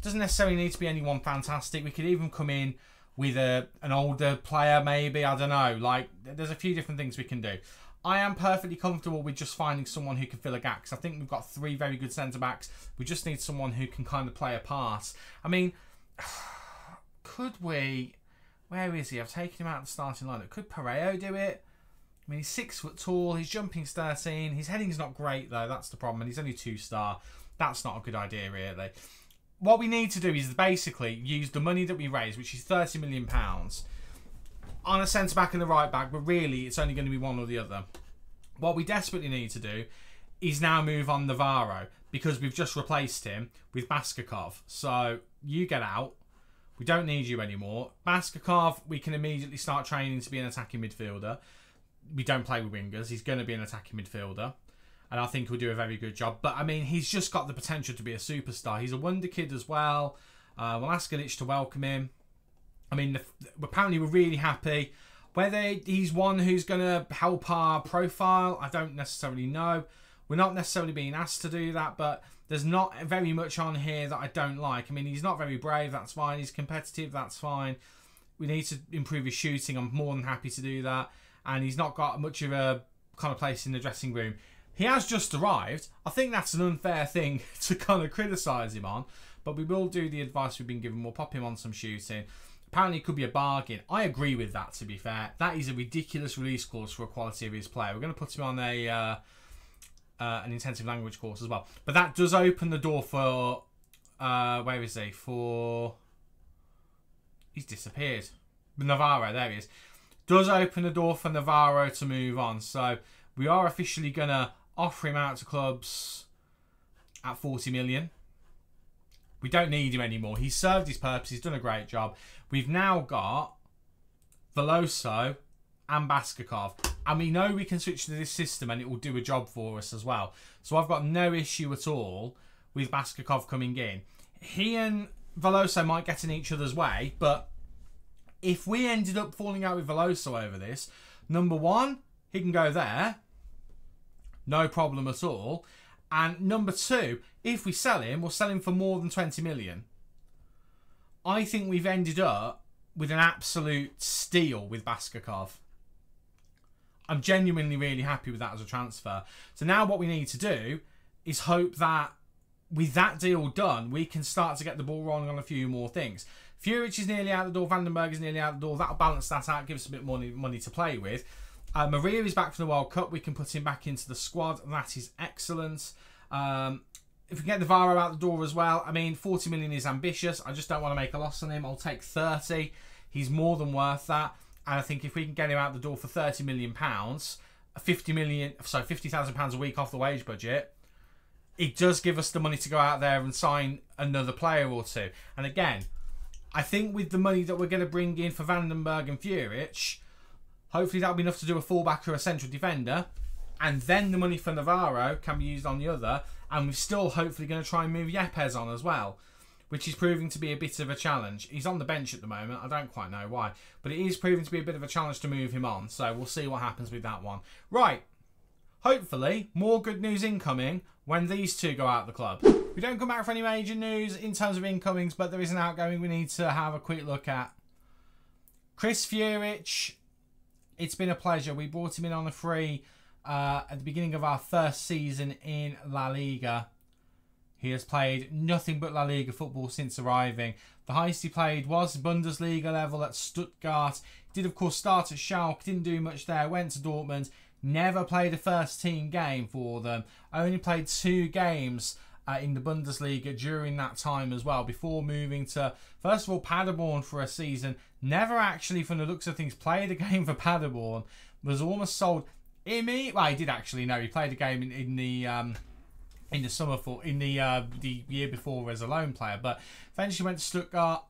Speaker 1: Doesn't necessarily need to be anyone fantastic. We could even come in with an older player, maybe. I don't know. Like, there's a few different things we can do. I am perfectly comfortable with just finding someone who can fill a gap, because I think we've got 3 very good centre-backs. We just need someone who can kind of play a part. I mean, could we... Where is he? I've taken him out of the starting lineup. Could Pareo do it? I mean, he's 6 foot tall. His jumping's 13. His heading's not great, though. That's the problem. And he's only 2-star. That's not a good idea, really. What we need to do is basically use the money that we raise, which is £30 million, on a centre-back and a right-back, but really it's only going to be one or the other. What we desperately need to do is now move on Navarro, because we've just replaced him with Baskakov. So you get out. We don't need you anymore. Baskakov, we can immediately start training to be an attacking midfielder. We don't play with wingers. He's going to be an attacking midfielder. And I think he'll do a very good job. But, I mean, he's just got the potential to be a superstar. He's a wonder kid as well. We'll ask Ilic to welcome him. I mean, apparently we're really happy. Whether he's one who's going to help our profile, I don't necessarily know. We're not necessarily being asked to do that, but there's not very much on here that I don't like. I mean, he's not very brave, that's fine. He's competitive, that's fine. We need to improve his shooting. I'm more than happy to do that. And he's not got much of a kind of place in the dressing room. He has just arrived. I think that's an unfair thing to kind of criticise him on. But we will do the advice we've been given. We'll pop him on some shooting. Apparently it could be a bargain. I agree with that, to be fair. That is a ridiculous release clause for a quality of his player. We're going to put him on an intensive language course as well. But that does open the door for... where is he? For... He's disappeared. Navarro, there he is. Does open the door for Navarro to move on. So we are officially going to offer him out to clubs at 40 million. We don't need him anymore. He's served his purpose. He's done a great job. We've now got Veloso and Baskakov. And we know we can switch to this system and it will do a job for us as well. So I've got no issue at all with Baskakov coming in. He and Veloso might get in each other's way, but if we ended up falling out with Veloso over this, number one, he can go there. No problem at all. And number two, if we sell him, we'll sell him for more than 20 million. I think we've ended up with an absolute steal with Baskakov. I'm genuinely really happy with that as a transfer. So now what we need to do is hope that with that deal done, we can start to get the ball rolling on a few more things. Furic is nearly out the door. Van den Berg is nearly out the door. That'll balance that out, give us a bit more money to play with. Maria is back from the World Cup. We can put him back into the squad. That is excellent. If we get Navarro out the door as well, I mean, 40 million is ambitious. I just don't want to make a loss on him. I'll take 30. He's more than worth that. And I think if we can get him out the door for £30 million, £50,000 a week off the wage budget, it does give us the money to go out there and sign another player or two. And again, I think with the money that we're going to bring in for Van den Berg and Furic, hopefully that'll be enough to do a fullback or a central defender. And then the money for Navarro can be used on the other. And we're still hopefully going to try and move Yepes on as well, which is proving to be a bit of a challenge. He's on the bench at the moment. I don't quite know why. But it is proving to be a bit of a challenge to move him on. So we'll see what happens with that one. Right. hopefully, more good news incoming when these two go out of the club. We don't come back for any major news in terms of incomings, but there is an outgoing we need to have a quick look at. Chris Furic, it's been a pleasure. We brought him in on a free at the beginning of our first season in La Liga. He has played nothing but La Liga football since arriving. The highest he played was Bundesliga level at Stuttgart. He did, of course, start at Schalke, didn't do much there, went to Dortmund, never played a first-team game for them. Only played 2 games in the Bundesliga during that time as well, before moving to, first of all, Paderborn for a season. Never actually, from the looks of things, played a game for Paderborn. Was almost sold. Well, he did actually, no, he played a game in the summer the year before as a loan player, but eventually went to Stuttgart.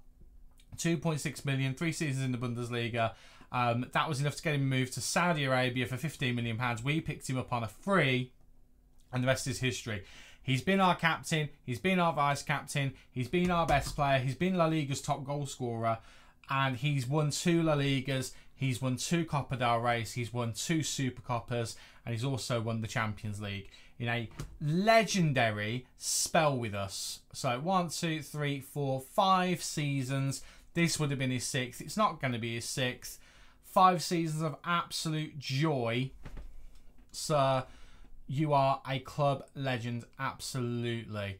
Speaker 1: 2.6 million, 3 seasons in the Bundesliga. That was enough to get him moved to Saudi Arabia for £15 million. We picked him up on a free, and the rest is history. He's been our captain, he's been our vice captain, he's been our best player, he's been La Liga's top goal scorer, and he's won 2 La Ligas, he's won 2 Copa del Reys, he's won 2 Super Copas, and he's also won the Champions League in a legendary spell with us. So 1, 2, 3, 4, 5 seasons. This would have been his 6th. It's not going to be his 6th. 5 seasons of absolute joy. Sir, you are a club legend, absolutely.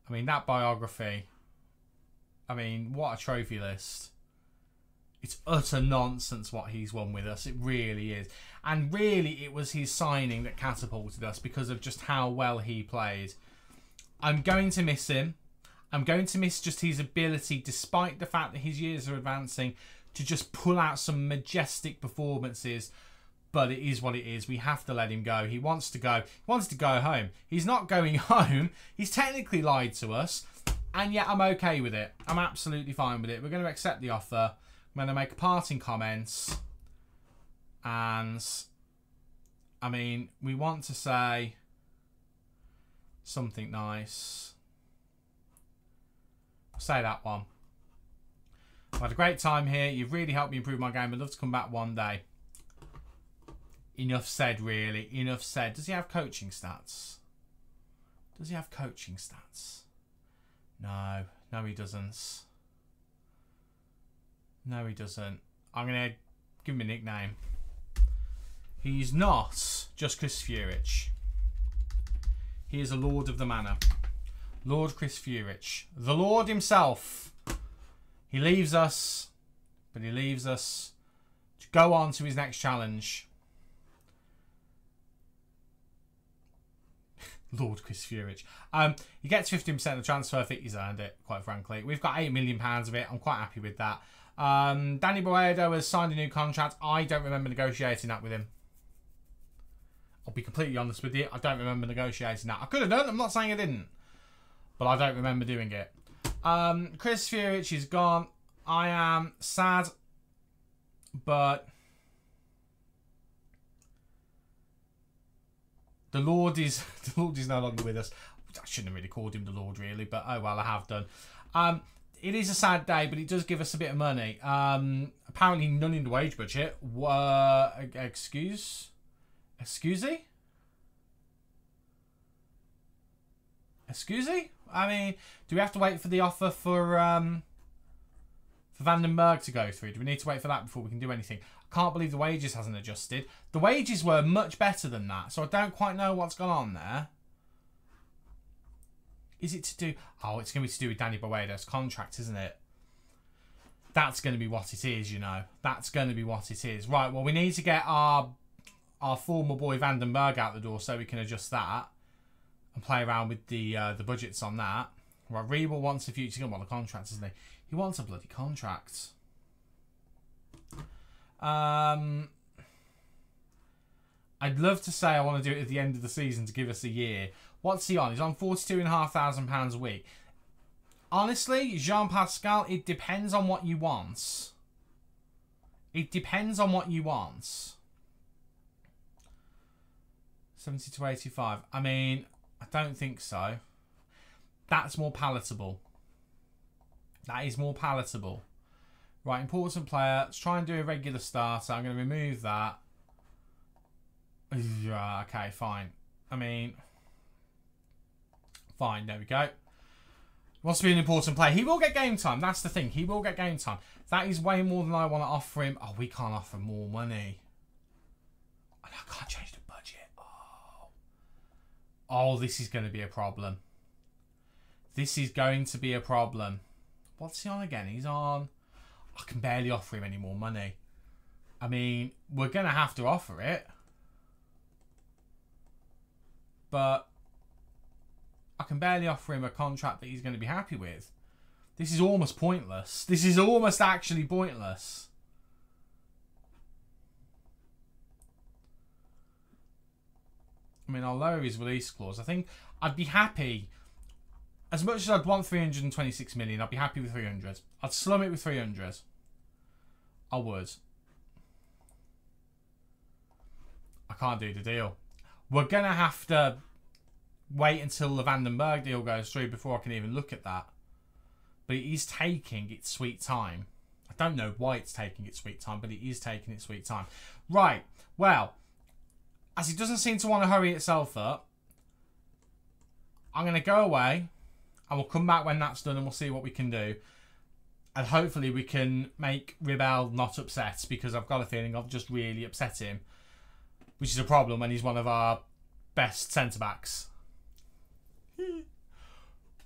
Speaker 1: I mean, that biography. I mean, what a trophy list. It's utter nonsense what he's won with us. It really is. And really, it was his signing that catapulted us because of just how well he played. I'm going to miss him. I'm going to miss just his ability, despite the fact that his years are advancing, to just pull out some majestic performances. But it is what it is. We have to let him go. He wants to go. He wants to go home. He's not going home. He's technically lied to us. And yet I'm okay with it. I'm absolutely fine with it. We're going to accept the offer. I'm going to make parting comments. And, I mean, we want to say something nice. I'll say that one. I've had a great time here. You've really helped me improve my game. I'd love to come back one day. Enough said, really. Enough said. Does he have coaching stats? Does he have coaching stats? No. No, he doesn't. No, he doesn't. I'm going to give him a nickname. He's not just Chris Furic. He is a Lord of the Manor. Lord Chris Furic. The Lord himself. He leaves us, but he leaves us to go on to his next challenge. Lord Chris Furic. He gets 15% of the transfer. I think he's earned it, quite frankly. We've got £8 million of it. I'm quite happy with that. Danny Boedo has signed a new contract. I don't remember negotiating that with him. I'll be completely honest with you. I don't remember negotiating that. I could have done. I'm not saying I didn't. But I don't remember doing it. Chris Furic is gone. I am sad. But the Lord is no longer with us. I shouldn't have really called him the Lord, really. But oh well, I have done. It is a sad day, but it does give us a bit of money. Apparently none in the wage budget. Excuse? I mean, do we have to wait for the offer for Vandenberg to go through? Do we need to wait for that before we can do anything? I can't believe the wages hasn't adjusted. The wages were much better than that, so I don't quite know what's gone on there. Is it to do... Oh, it's going to be to do with Danny Boedo's contract, isn't it? That's going to be what it is, you know. That's going to be what it is. Right, well, we need to get our former boy Vandenberg out the door so we can adjust that and play around with the budgets on that. Right, Reba wants a future... He doesn't want a contract, doesn't he? He wants a bloody contract. I'd love to say I want to do it at the end of the season to give us a year. What's he on? He's on £42,500 a week. Honestly, Jean-Pascal, it depends on what you want. It depends on what you want. 70 to 85. I mean, I don't think so. That's more palatable. That is more palatable. Right, important player. Let's try and do a regular starter. I'm going to remove that. Yeah, okay, fine. I mean, fine, there we go. Wants to be an important player. He will get game time. That's the thing. He will get game time. That is way more than I want to offer him. Oh, we can't offer more money. And I can't change the budget. Oh, this is going to be a problem. This is going to be a problem. What's he on again? He's on... I can barely offer him any more money. I mean, we're going to have to offer it. But I can barely offer him a contract that he's going to be happy with. This is almost pointless. This is almost actually pointless. I mean, I'll lower his release clause. I think I'd be happy. As much as I'd want 326 million, I'd be happy with 300. I'd slum it with 300. I would. I can't do the deal. We're going to have to wait until the Vandenberg deal goes through before I can even look at that. But it is taking its sweet time. I don't know why it's taking its sweet time, but it is taking its sweet time. Right. Well, as it doesn't seem to want to hurry itself up, I'm going to go away. And we'll come back when that's done and we'll see what we can do. And hopefully we can make Ribel not upset, because I've got a feeling I've just really upset him. Which is a problem when he's one of our best centre-backs.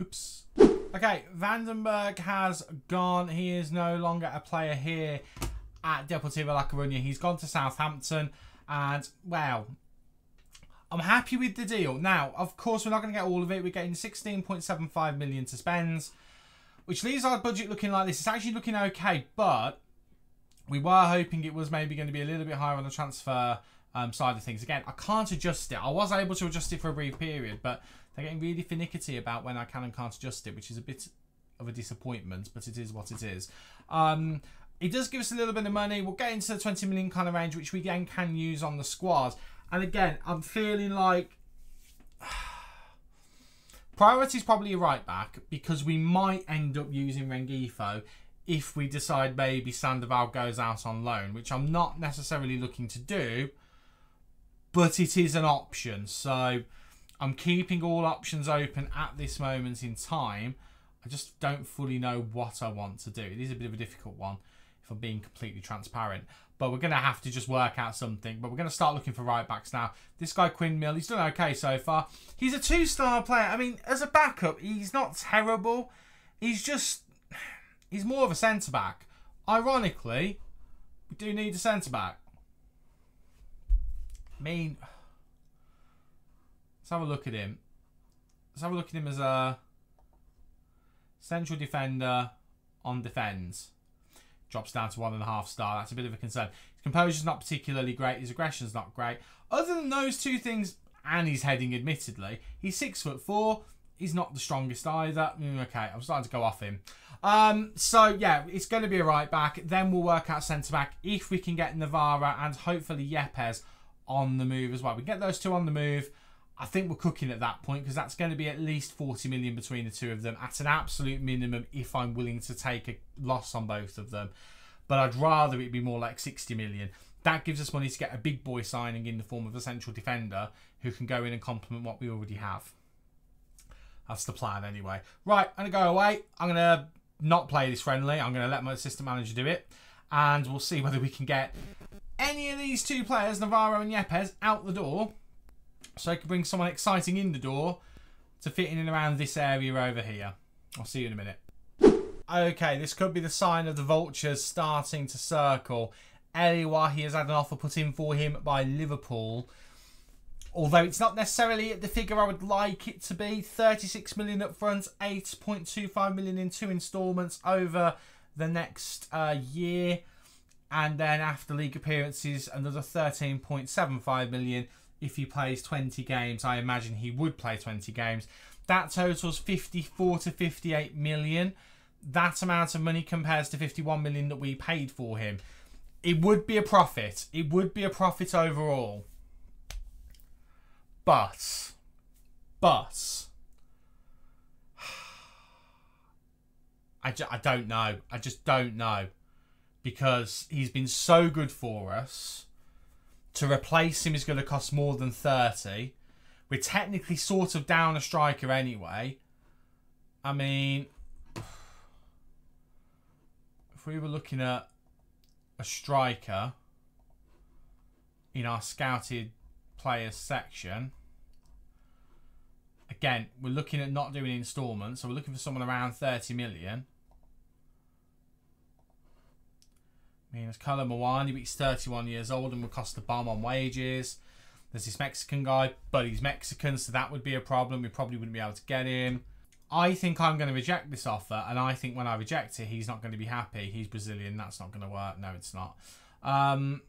Speaker 1: Oops. Okay, Vandenberg has gone. He is no longer a player here at Deportivo La Coruña. He's gone to Southampton. And, well, I'm happy with the deal. Now, of course, we're not going to get all of it. We're getting 16.75 million to spend, which leaves our budget looking like this. It's actually looking okay, but we were hoping it was maybe going to be a little bit higher on the transfer side of things. Again, I can't adjust it. I was able to adjust it for a brief period, but they're getting really finicky about when I can and can't adjust it, which is a bit of a disappointment, but it is what it is. It does give us a little bit of money. We'll get into the 20 million kind of range, which we again can use on the squad. And again, I'm feeling like priority is probably a right back, because we might end up using Rengifo if we decide maybe Sandoval goes out on loan, which I'm not necessarily looking to do, but it is an option. So I'm keeping all options open at this moment in time. I just don't fully know what I want to do. It is a bit of a difficult one, if I'm being completely transparent. But we're going to have to just work out something. But we're going to start looking for right backs now. This guy, Quinn Mill, he's done okay so far. He's a 2-star player. I mean, as a backup, he's not terrible. He's more of a centre-back. Ironically, we do need a centre-back. I mean, let's have a look at him. Let's have a look at him as a central defender on defence. Drops down to 1.5 star. That's a bit of a concern. His composure's not particularly great. His aggression's not great. Other than those two things, and his heading, admittedly, he's 6'4". He's not the strongest either. Okay, I'm starting to go off him. So, yeah, it's going to be a right back. Then we'll work out centre-back if we can get Navarra and hopefully Yepes on the move as well. We get those two on the move. I think we're cooking at that point, because that's going to be at least 40 million between the two of them at an absolute minimum, if I'm willing to take a loss on both of them. But I'd rather it be more like 60 million. That gives us money to get a big boy signing in the form of a central defender who can go in and complement what we already have. That's the plan anyway. Right, I'm going to go away. I'm going to not play this friendly. I'm going to let my assistant manager do it. And we'll see whether we can get any of these two players, Navarro and Yepes, out the door, so I can bring someone exciting in the door to fit in and around this area over here. I'll see you in a minute. Okay, this could be the sign of the vultures starting to circle. Eliwa, he has had an offer put in for him by Liverpool. Although it's not necessarily at the figure I would like it to be. 36 million up front, 8.25 million in 2 instalments over the next year. And then after league appearances, another 13.75 million if he plays 20 games. I imagine he would play 20 games. That totals 54 to 58 million. That amount of money compares to 51 million that we paid for him. It would be a profit. It would be a profit overall. But I don't know. I just don't know. Because he's been so good for us. To replace him is going to cost more than 30. We're technically sort of down a striker anyway. I mean, if we were looking at a striker in our scouted players section, again, we're looking at not doing instalments, so we're looking for someone around 30 million. I mean, there's Kala Mawani, but he's 31 years old and would cost a bomb on wages. There's this Mexican guy, but he's Mexican, so that would be a problem. We probably wouldn't be able to get him. I think I'm going to reject this offer, and I think when I reject it, he's not going to be happy. He's Brazilian. That's not going to work. No, it's not. And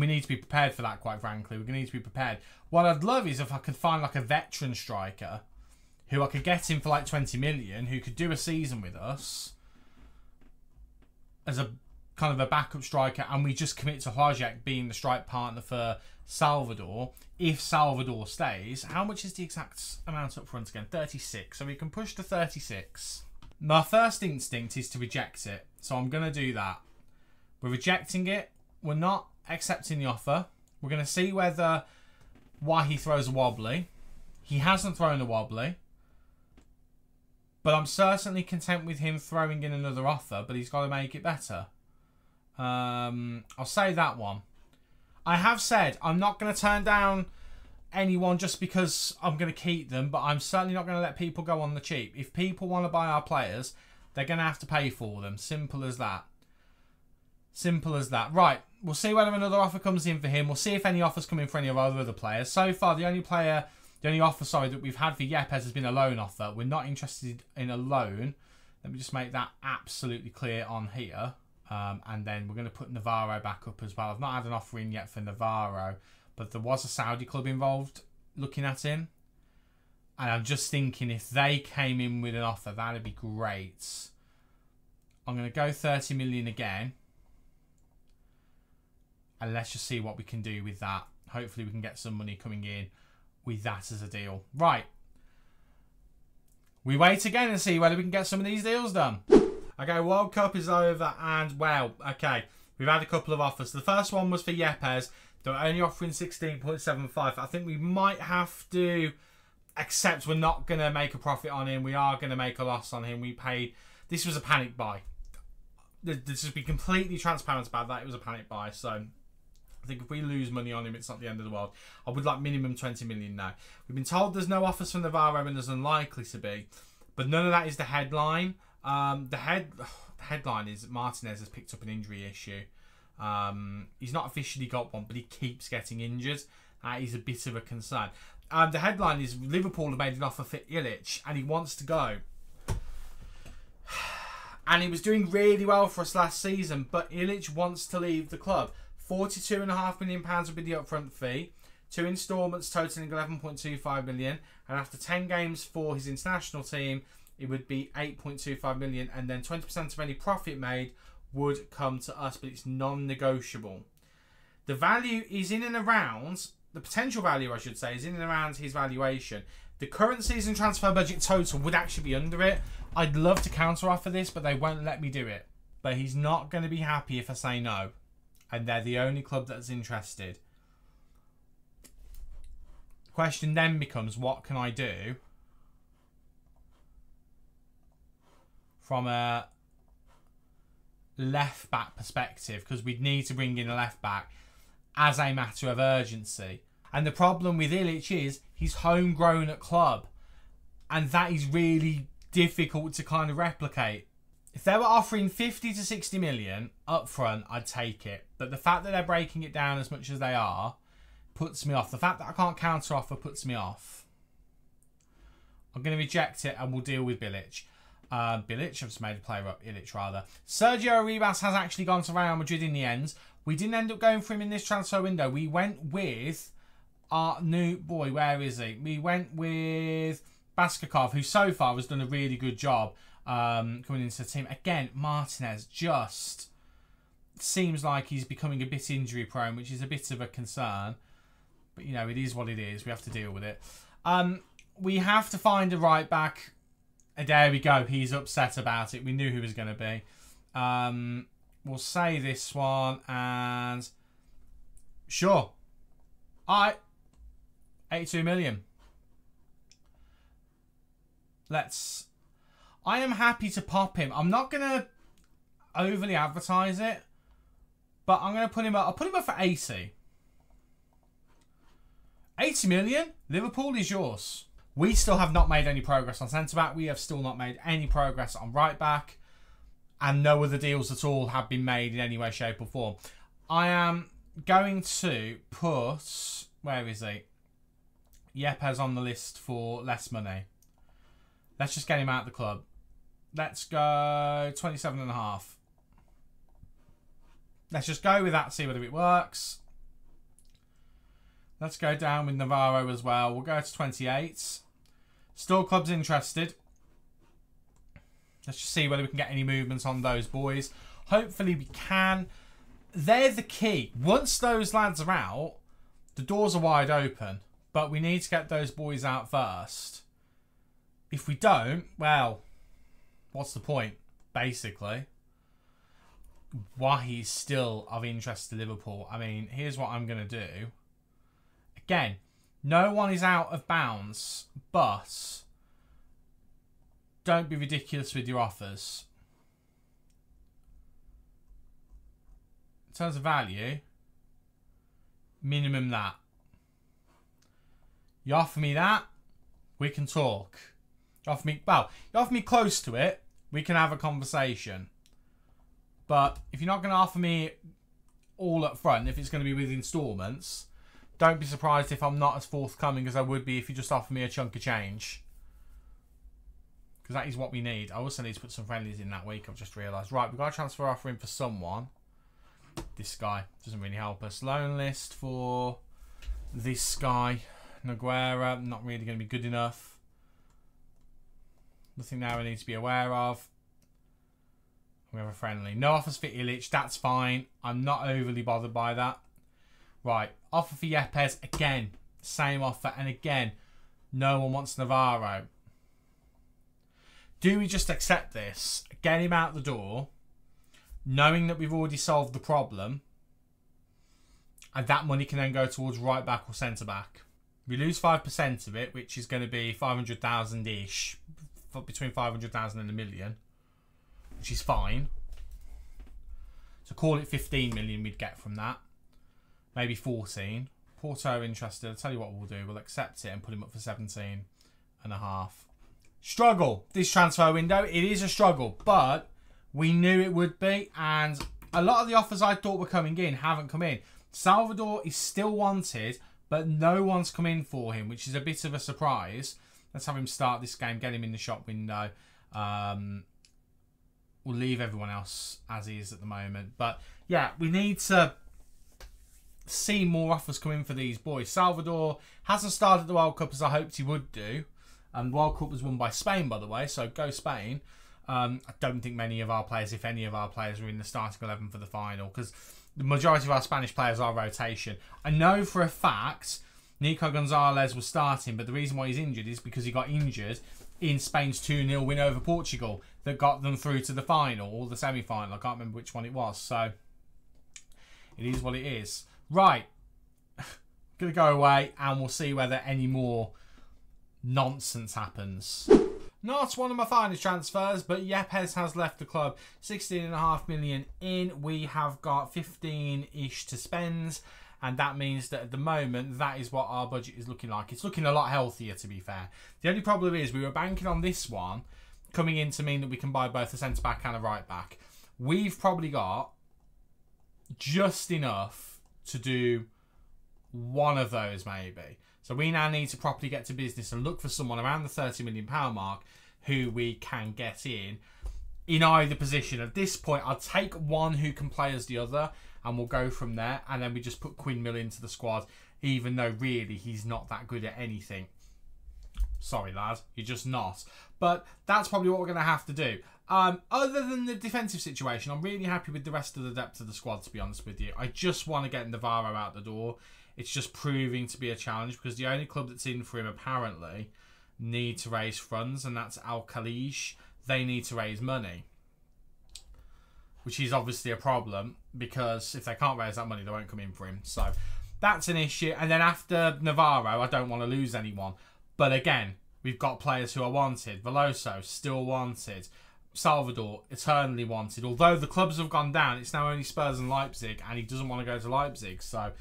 Speaker 1: we need to be prepared for that, quite frankly. We're going to need to be prepared. What I'd love is if I could find like a veteran striker who I could get in for like 20 million, who could do a season with us as a kind of a backup striker, and we just commit to Hajek being the strike partner for Salvador. If Salvador stays, how much is the exact amount up front again? 36. So we can push to 36. My first instinct is to reject it, so I'm going to do that. We're rejecting it. We're not accepting the offer. We're going to see why he throws a wobbly. He hasn't thrown a wobbly, but I'm certainly content with him throwing in another offer, but he's got to make it better. I'll say that one. I have said I'm not going to turn down anyone just because I'm going to keep them, but I'm certainly not going to let people go on the cheap. If people want to buy our players, they're going to have to pay for them. Simple as that. Simple as that. Right, we'll see whether another offer comes in for him. We'll see if any offers come in for any of our other players. So far, the only offer, that we've had for Yepes has been a loan offer. We're not interested in a loan. Let me just make that absolutely clear on here. And then we're going to put Navarro back up as well. I've not had an offer in yet for Navarro, but there was a Saudi club involved looking at him. And I'm just thinking if they came in with an offer, that'd be great. I'm going to go 30 million again. And let's just see what we can do with that. Hopefully we can get some money coming in with that as a deal. Right. We wait again and see whether we can get some of these deals done. Okay, World Cup is over and, well, okay, we've had a couple of offers. The first one was for Yepes. They're only offering 16.75. I think we might have to accept we're not going to make a profit on him. We are going to make a loss on him. We paid... This was a panic buy. Let's just be completely transparent about that. It was a panic buy, so... I think if we lose money on him, it's not the end of the world. I would like minimum 20 million now. We've been told there's no offers from Navarro and there's unlikely to be. But none of that is the headline. The headline is Martinez has picked up an injury issue. He's not officially got one, but he keeps getting injured. That is a bit of a concern. The headline is Liverpool have made an offer for Ilic and he wants to go. And he was doing really well for us last season, but Ilic wants to leave the club. £42.5 million would be the upfront fee. 2 instalments totaling 11.25 million. And after 10 games for his international team, it would be 8.25 million. And then 20% of any profit made would come to us, but it's non-negotiable. The value is in and around, the potential value I should say, is in and around his valuation. The current season transfer budget total would actually be under it. I'd love to counter offer this, but they won't let me do it. But he's not going to be happy if I say no. And they're the only club that's interested. The question then becomes, what can I do from a left back perspective? Because we'd need to bring in a left back as a matter of urgency. And the problem with Ilic is he's homegrown at club. And that is really difficult to kind of replicate. If they were offering 50 to 60 million up front, I'd take it. But the fact that they're breaking it down as much as they are puts me off. The fact that I can't counter offer puts me off. I'm going to reject it and we'll deal with Bilic. Bilic, I've just made a player up. Ilic, rather. Sergio Ribas has actually gone to Real Madrid in the end. We didn't end up going for him in this transfer window. We went with our new boy. Where is he? We went with Baskakov, who so far has done a really good job coming into the team. Again, Martinez just seems like he's becoming a bit injury prone, which is a bit of a concern. But, you know, it is what it is. We have to deal with it. We have to find a right back. There we go. He's upset about it. We knew who he was going to be. We'll say this one and Sure. Alright. 82 million. I am happy to pop him. I'm not going to overly advertise it, but I'm going to put him up. I'll put him up for 80. 80 million? Liverpool is yours. We still have not made any progress on centre-back. We have still not made any progress on right-back. And no other deals at all have been made in any way, shape or form. I am going to put... Where is he? Yepes on the list for less money. Let's just get him out of the club. Let's go 27.5. Let's just go with that, see whether it works. Let's go down with Navarro as well. We'll go to 28. Still club's interested. Let's just see whether we can get any movements on those boys. Hopefully we can. They're the key. Once those lads are out, the doors are wide open. But we need to get those boys out first. If we don't, well, what's the point, basically? Why he's still of interest to Liverpool. I mean, here's what I'm going to do. Again, no one is out of bounds, but don't be ridiculous with your offers. In terms of value, minimum that. You offer me that, we can talk. You offer me close to it, we can have a conversation. But if you're not going to offer me all up front, if it's going to be with instalments, don't be surprised if I'm not as forthcoming as I would be if you just offer me a chunk of change. Because that is what we need. I also need to put some friendlies in that week, I've just realised. Right, we've got a transfer offer in for someone. This guy doesn't really help us. Loan list for this guy. Noguera, not really going to be good enough. Nothing there I need to be aware of. We have a friendly. No offers for Illich, that's fine. I'm not overly bothered by that. Right, offer for Yepes, again, same offer. And again, no one wants Navarro. Do we just accept this, get him out the door, knowing that we've already solved the problem, and that money can then go towards right back or centre back? We lose 5% of it, which is going to be 500,000-ish, between 500,000 and a million, which is fine. So call it 15 million we'd get from that. Maybe 14. Porto interested. I'll tell you what we'll do. We'll accept it and put him up for 17.5. Struggle. This transfer window. It is a struggle, but we knew it would be. And a lot of the offers I thought were coming in haven't come in. Salvador is still wanted, but no one's come in for him, which is a bit of a surprise. Let's have him start this game, get him in the shop window. We'll leave everyone else as is at the moment. But yeah, we need to see more offers come in for these boys. Salvador hasn't started the World Cup as I hoped he would do. And the World Cup was won by Spain, by the way, so go Spain. I don't think many of our players, if any of our players, were in the starting 11 for the final, because the majority of our Spanish players are rotation. I know for a fact Nico Gonzalez was starting, but the reason why he's injured is because he got injured in Spain's 2-0 win over Portugal that got them through to the final, or the semi-final. I can't remember which one it was, so it is what it is. Right, I'm going to go away and we'll see whether any more nonsense happens. Not one of my finest transfers, but Yepes has left the club. 16.5 million in. We have got 15-ish to spend, and that means that at the moment, that is what our budget is looking like. It's looking a lot healthier, to be fair. The only problem is we were banking on this one coming in to mean that we can buy both a centre-back and a right-back. We've probably got just enough to do one of those, maybe. So we now need to properly get to business and look for someone around the £30 million mark who we can get in either position. At this point, I'll take one who can play as the other, and we'll go from there. And then we just put Quinn-Mill into the squad, even though really he's not that good at anything. Sorry, lad, you're just not. But that's probably what we're going to have to do. Other than the defensive situation, I'm really happy with the rest of the depth of the squad, to be honest with you. I just want to get Navarro out the door. It's just proving to be a challenge because the only club that's in for him apparently need to raise funds, and that's Al Khalij. They need to raise money, which is obviously a problem because if they can't raise that money, they won't come in for him. So That's an issue. And then after Navarro, I don't want to lose anyone. But again, we've got players who are wanted. Veloso, still wanted. Salvador, eternally wanted. Although the clubs have gone down, it's now only Spurs and Leipzig, and he doesn't want to go to Leipzig. So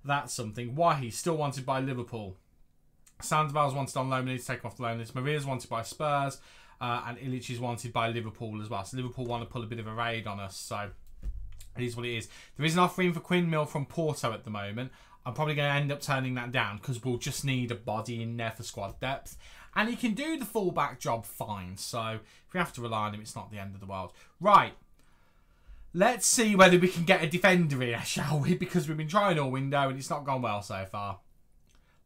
Speaker 1: that's something. Why he's still wanted by Liverpool. Sandoval's wanted on loan. We need to take him off the loan list. Maria's wanted by Spurs. And Illich is wanted by Liverpool as well. So Liverpool want to pull a bit of a raid on us. So it is what it is. There is an offer in for Quinn Mill from Porto at the moment. I'm probably going to end up turning that down because we'll just need a body in there for squad depth. And he can do the fullback job fine. So if we have to rely on him, it's not the end of the world. Right. Let's see whether we can get a defender here, shall we? Because we've been trying all window and it's not gone well so far.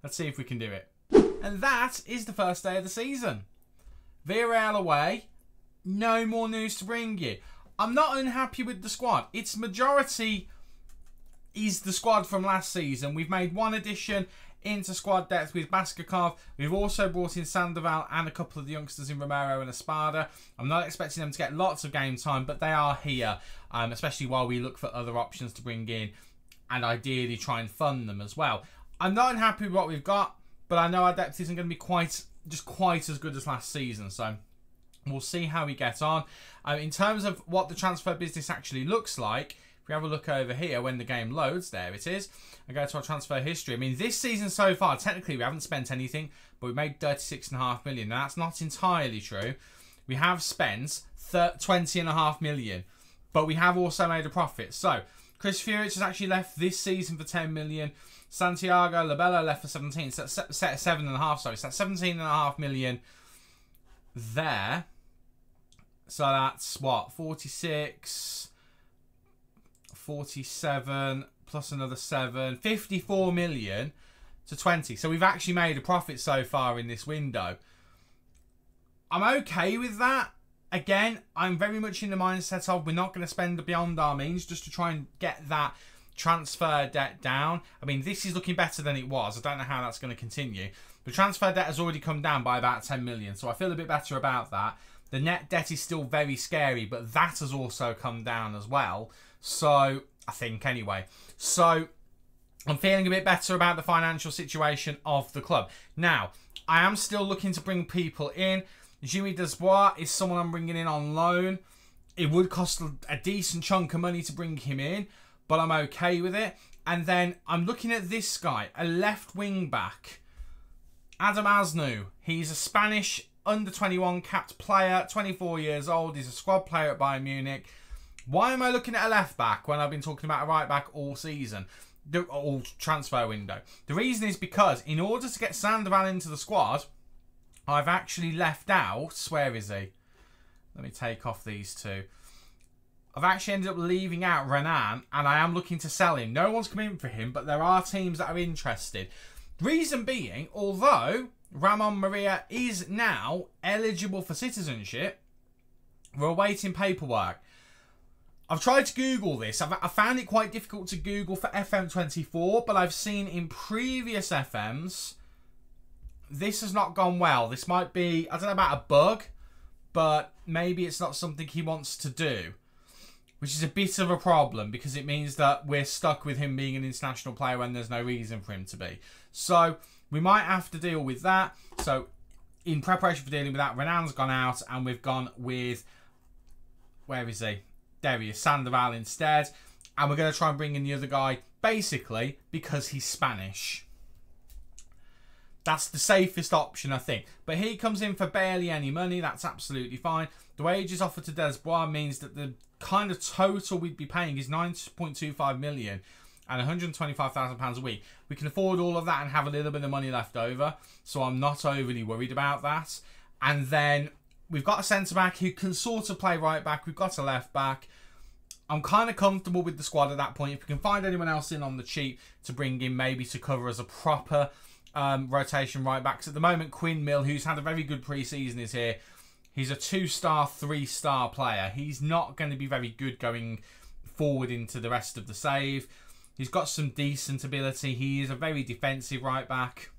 Speaker 1: Let's see if we can do it. And that is the first day of the season. Villarreal away. No more news to bring you. I'm not unhappy with the squad. Its majority is the squad from last season. We've made one addition into squad depth with Baskakov. We've also brought in Sandoval and a couple of the youngsters in Romero and Espada. I'm not expecting them to get lots of game time, but they are here, especially while we look for other options to bring in and ideally try and fund them as well. I'm not unhappy with what we've got, but I know our depth isn't going to be quite as good as last season, so we'll see how we get on. In terms of what the transfer business actually looks like, if we have a look over here when the game loads, there it is, and go to our transfer history. I mean, this season so far, technically we haven't spent anything, but we made 36.5 million. Now, that's not entirely true. We have spent 20.5 million, but we have also made a profit. So, Chris Furic has actually left this season for 10 million. Santiago Labella left for 17. So that's 7.5, sorry. So that's 17.5 million there. So that's what? 46, 47, plus another 7. 54 million to 20. So we've actually made a profit so far in this window. I'm okay with that. Again, I'm very much in the mindset of we're not going to spend beyond our means just to try and get that transfer debt down. I mean, this is looking better than it was. I don't know how that's going to continue. The transfer debt has already come down by about 10 million, so I feel a bit better about that. The net debt is still very scary, but that has also come down as well. So, I think anyway. So, I'm feeling a bit better about the financial situation of the club. Now, I am still looking to bring people in. Jimmy Desbois is someone I'm bringing in on loan. It would cost a decent chunk of money to bring him in, but I'm okay with it. And then I'm looking at this guy, a left wing back, Adam Asnou. He's a Spanish under-21 capped player, 24 years old. He's a squad player at Bayern Munich. Why am I looking at a left back when I've been talking about a right back all season? All transfer window. The reason is because in order to get Sandoval into the squad, I've actually left out... Where is he? Let me take off these two. I've actually ended up leaving out Renan, and I am looking to sell him. No one's come in for him, but there are teams that are interested. Reason being, although Ramon Maria is now eligible for citizenship, we're awaiting paperwork. I've tried to Google this. I found it quite difficult to Google for FM24, but I've seen in previous FMs, this has not gone well. This might be, I don't know about a bug, but maybe it's not something he wants to do, which is a bit of a problem because it means that we're stuck with him being an international player when there's no reason for him to be. So we might have to deal with that. So in preparation for dealing with that, Renan's gone out and we've gone with, where is he? There he is, Sandoval instead. And we're going to try and bring in the other guy, basically, because he's Spanish. That's the safest option, I think. But he comes in for barely any money. That's absolutely fine. The wages offered to Desbois means that the kind of total we'd be paying is 9.25 million and £125,000 a week. We can afford all of that and have a little bit of money left over. So I'm not overly worried about that. And then we've got a centre-back who can sort of play right-back. We've got a left-back. I'm kind of comfortable with the squad at that point. If we can find anyone else in on the cheap to bring in, maybe to cover as a proper rotation right-backs. At the moment, Quinn Mill, who's had a very good pre-season, is here. He's a 2-star, 3-star player. He's not going to be very good going forward into the rest of the save. He's got some decent ability. He is a very defensive right-back.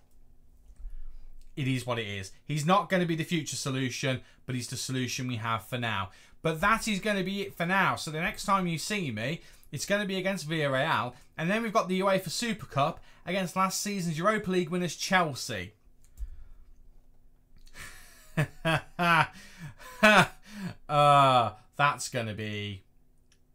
Speaker 1: It is what it is. He's not going to be the future solution, but he's the solution we have for now. But that is going to be it for now. So the next time you see me, It's going to be against Villarreal. And then we've got the UEFA Super Cup against last season's Europa League winners Chelsea. That's going to be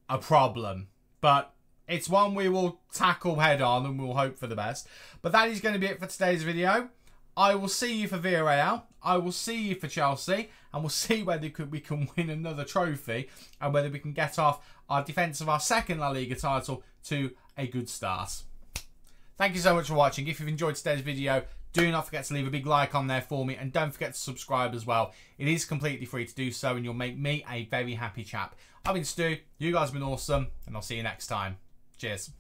Speaker 1: a problem. But it's one we will tackle head on and we'll hope for the best. But that is going to be it for today's video. I will see you for Villarreal. I will see you for Chelsea. And we'll see whether we can win another trophy. And whether we can get off our defence of our second La Liga title to a good start. Thank you so much for watching. If you've enjoyed today's video, do not forget to leave a big like on there for me. And don't forget to subscribe as well. It is completely free to do so. And you'll make me a very happy chap. I've been Stu. You guys have been awesome. And I'll see you next time. Cheers.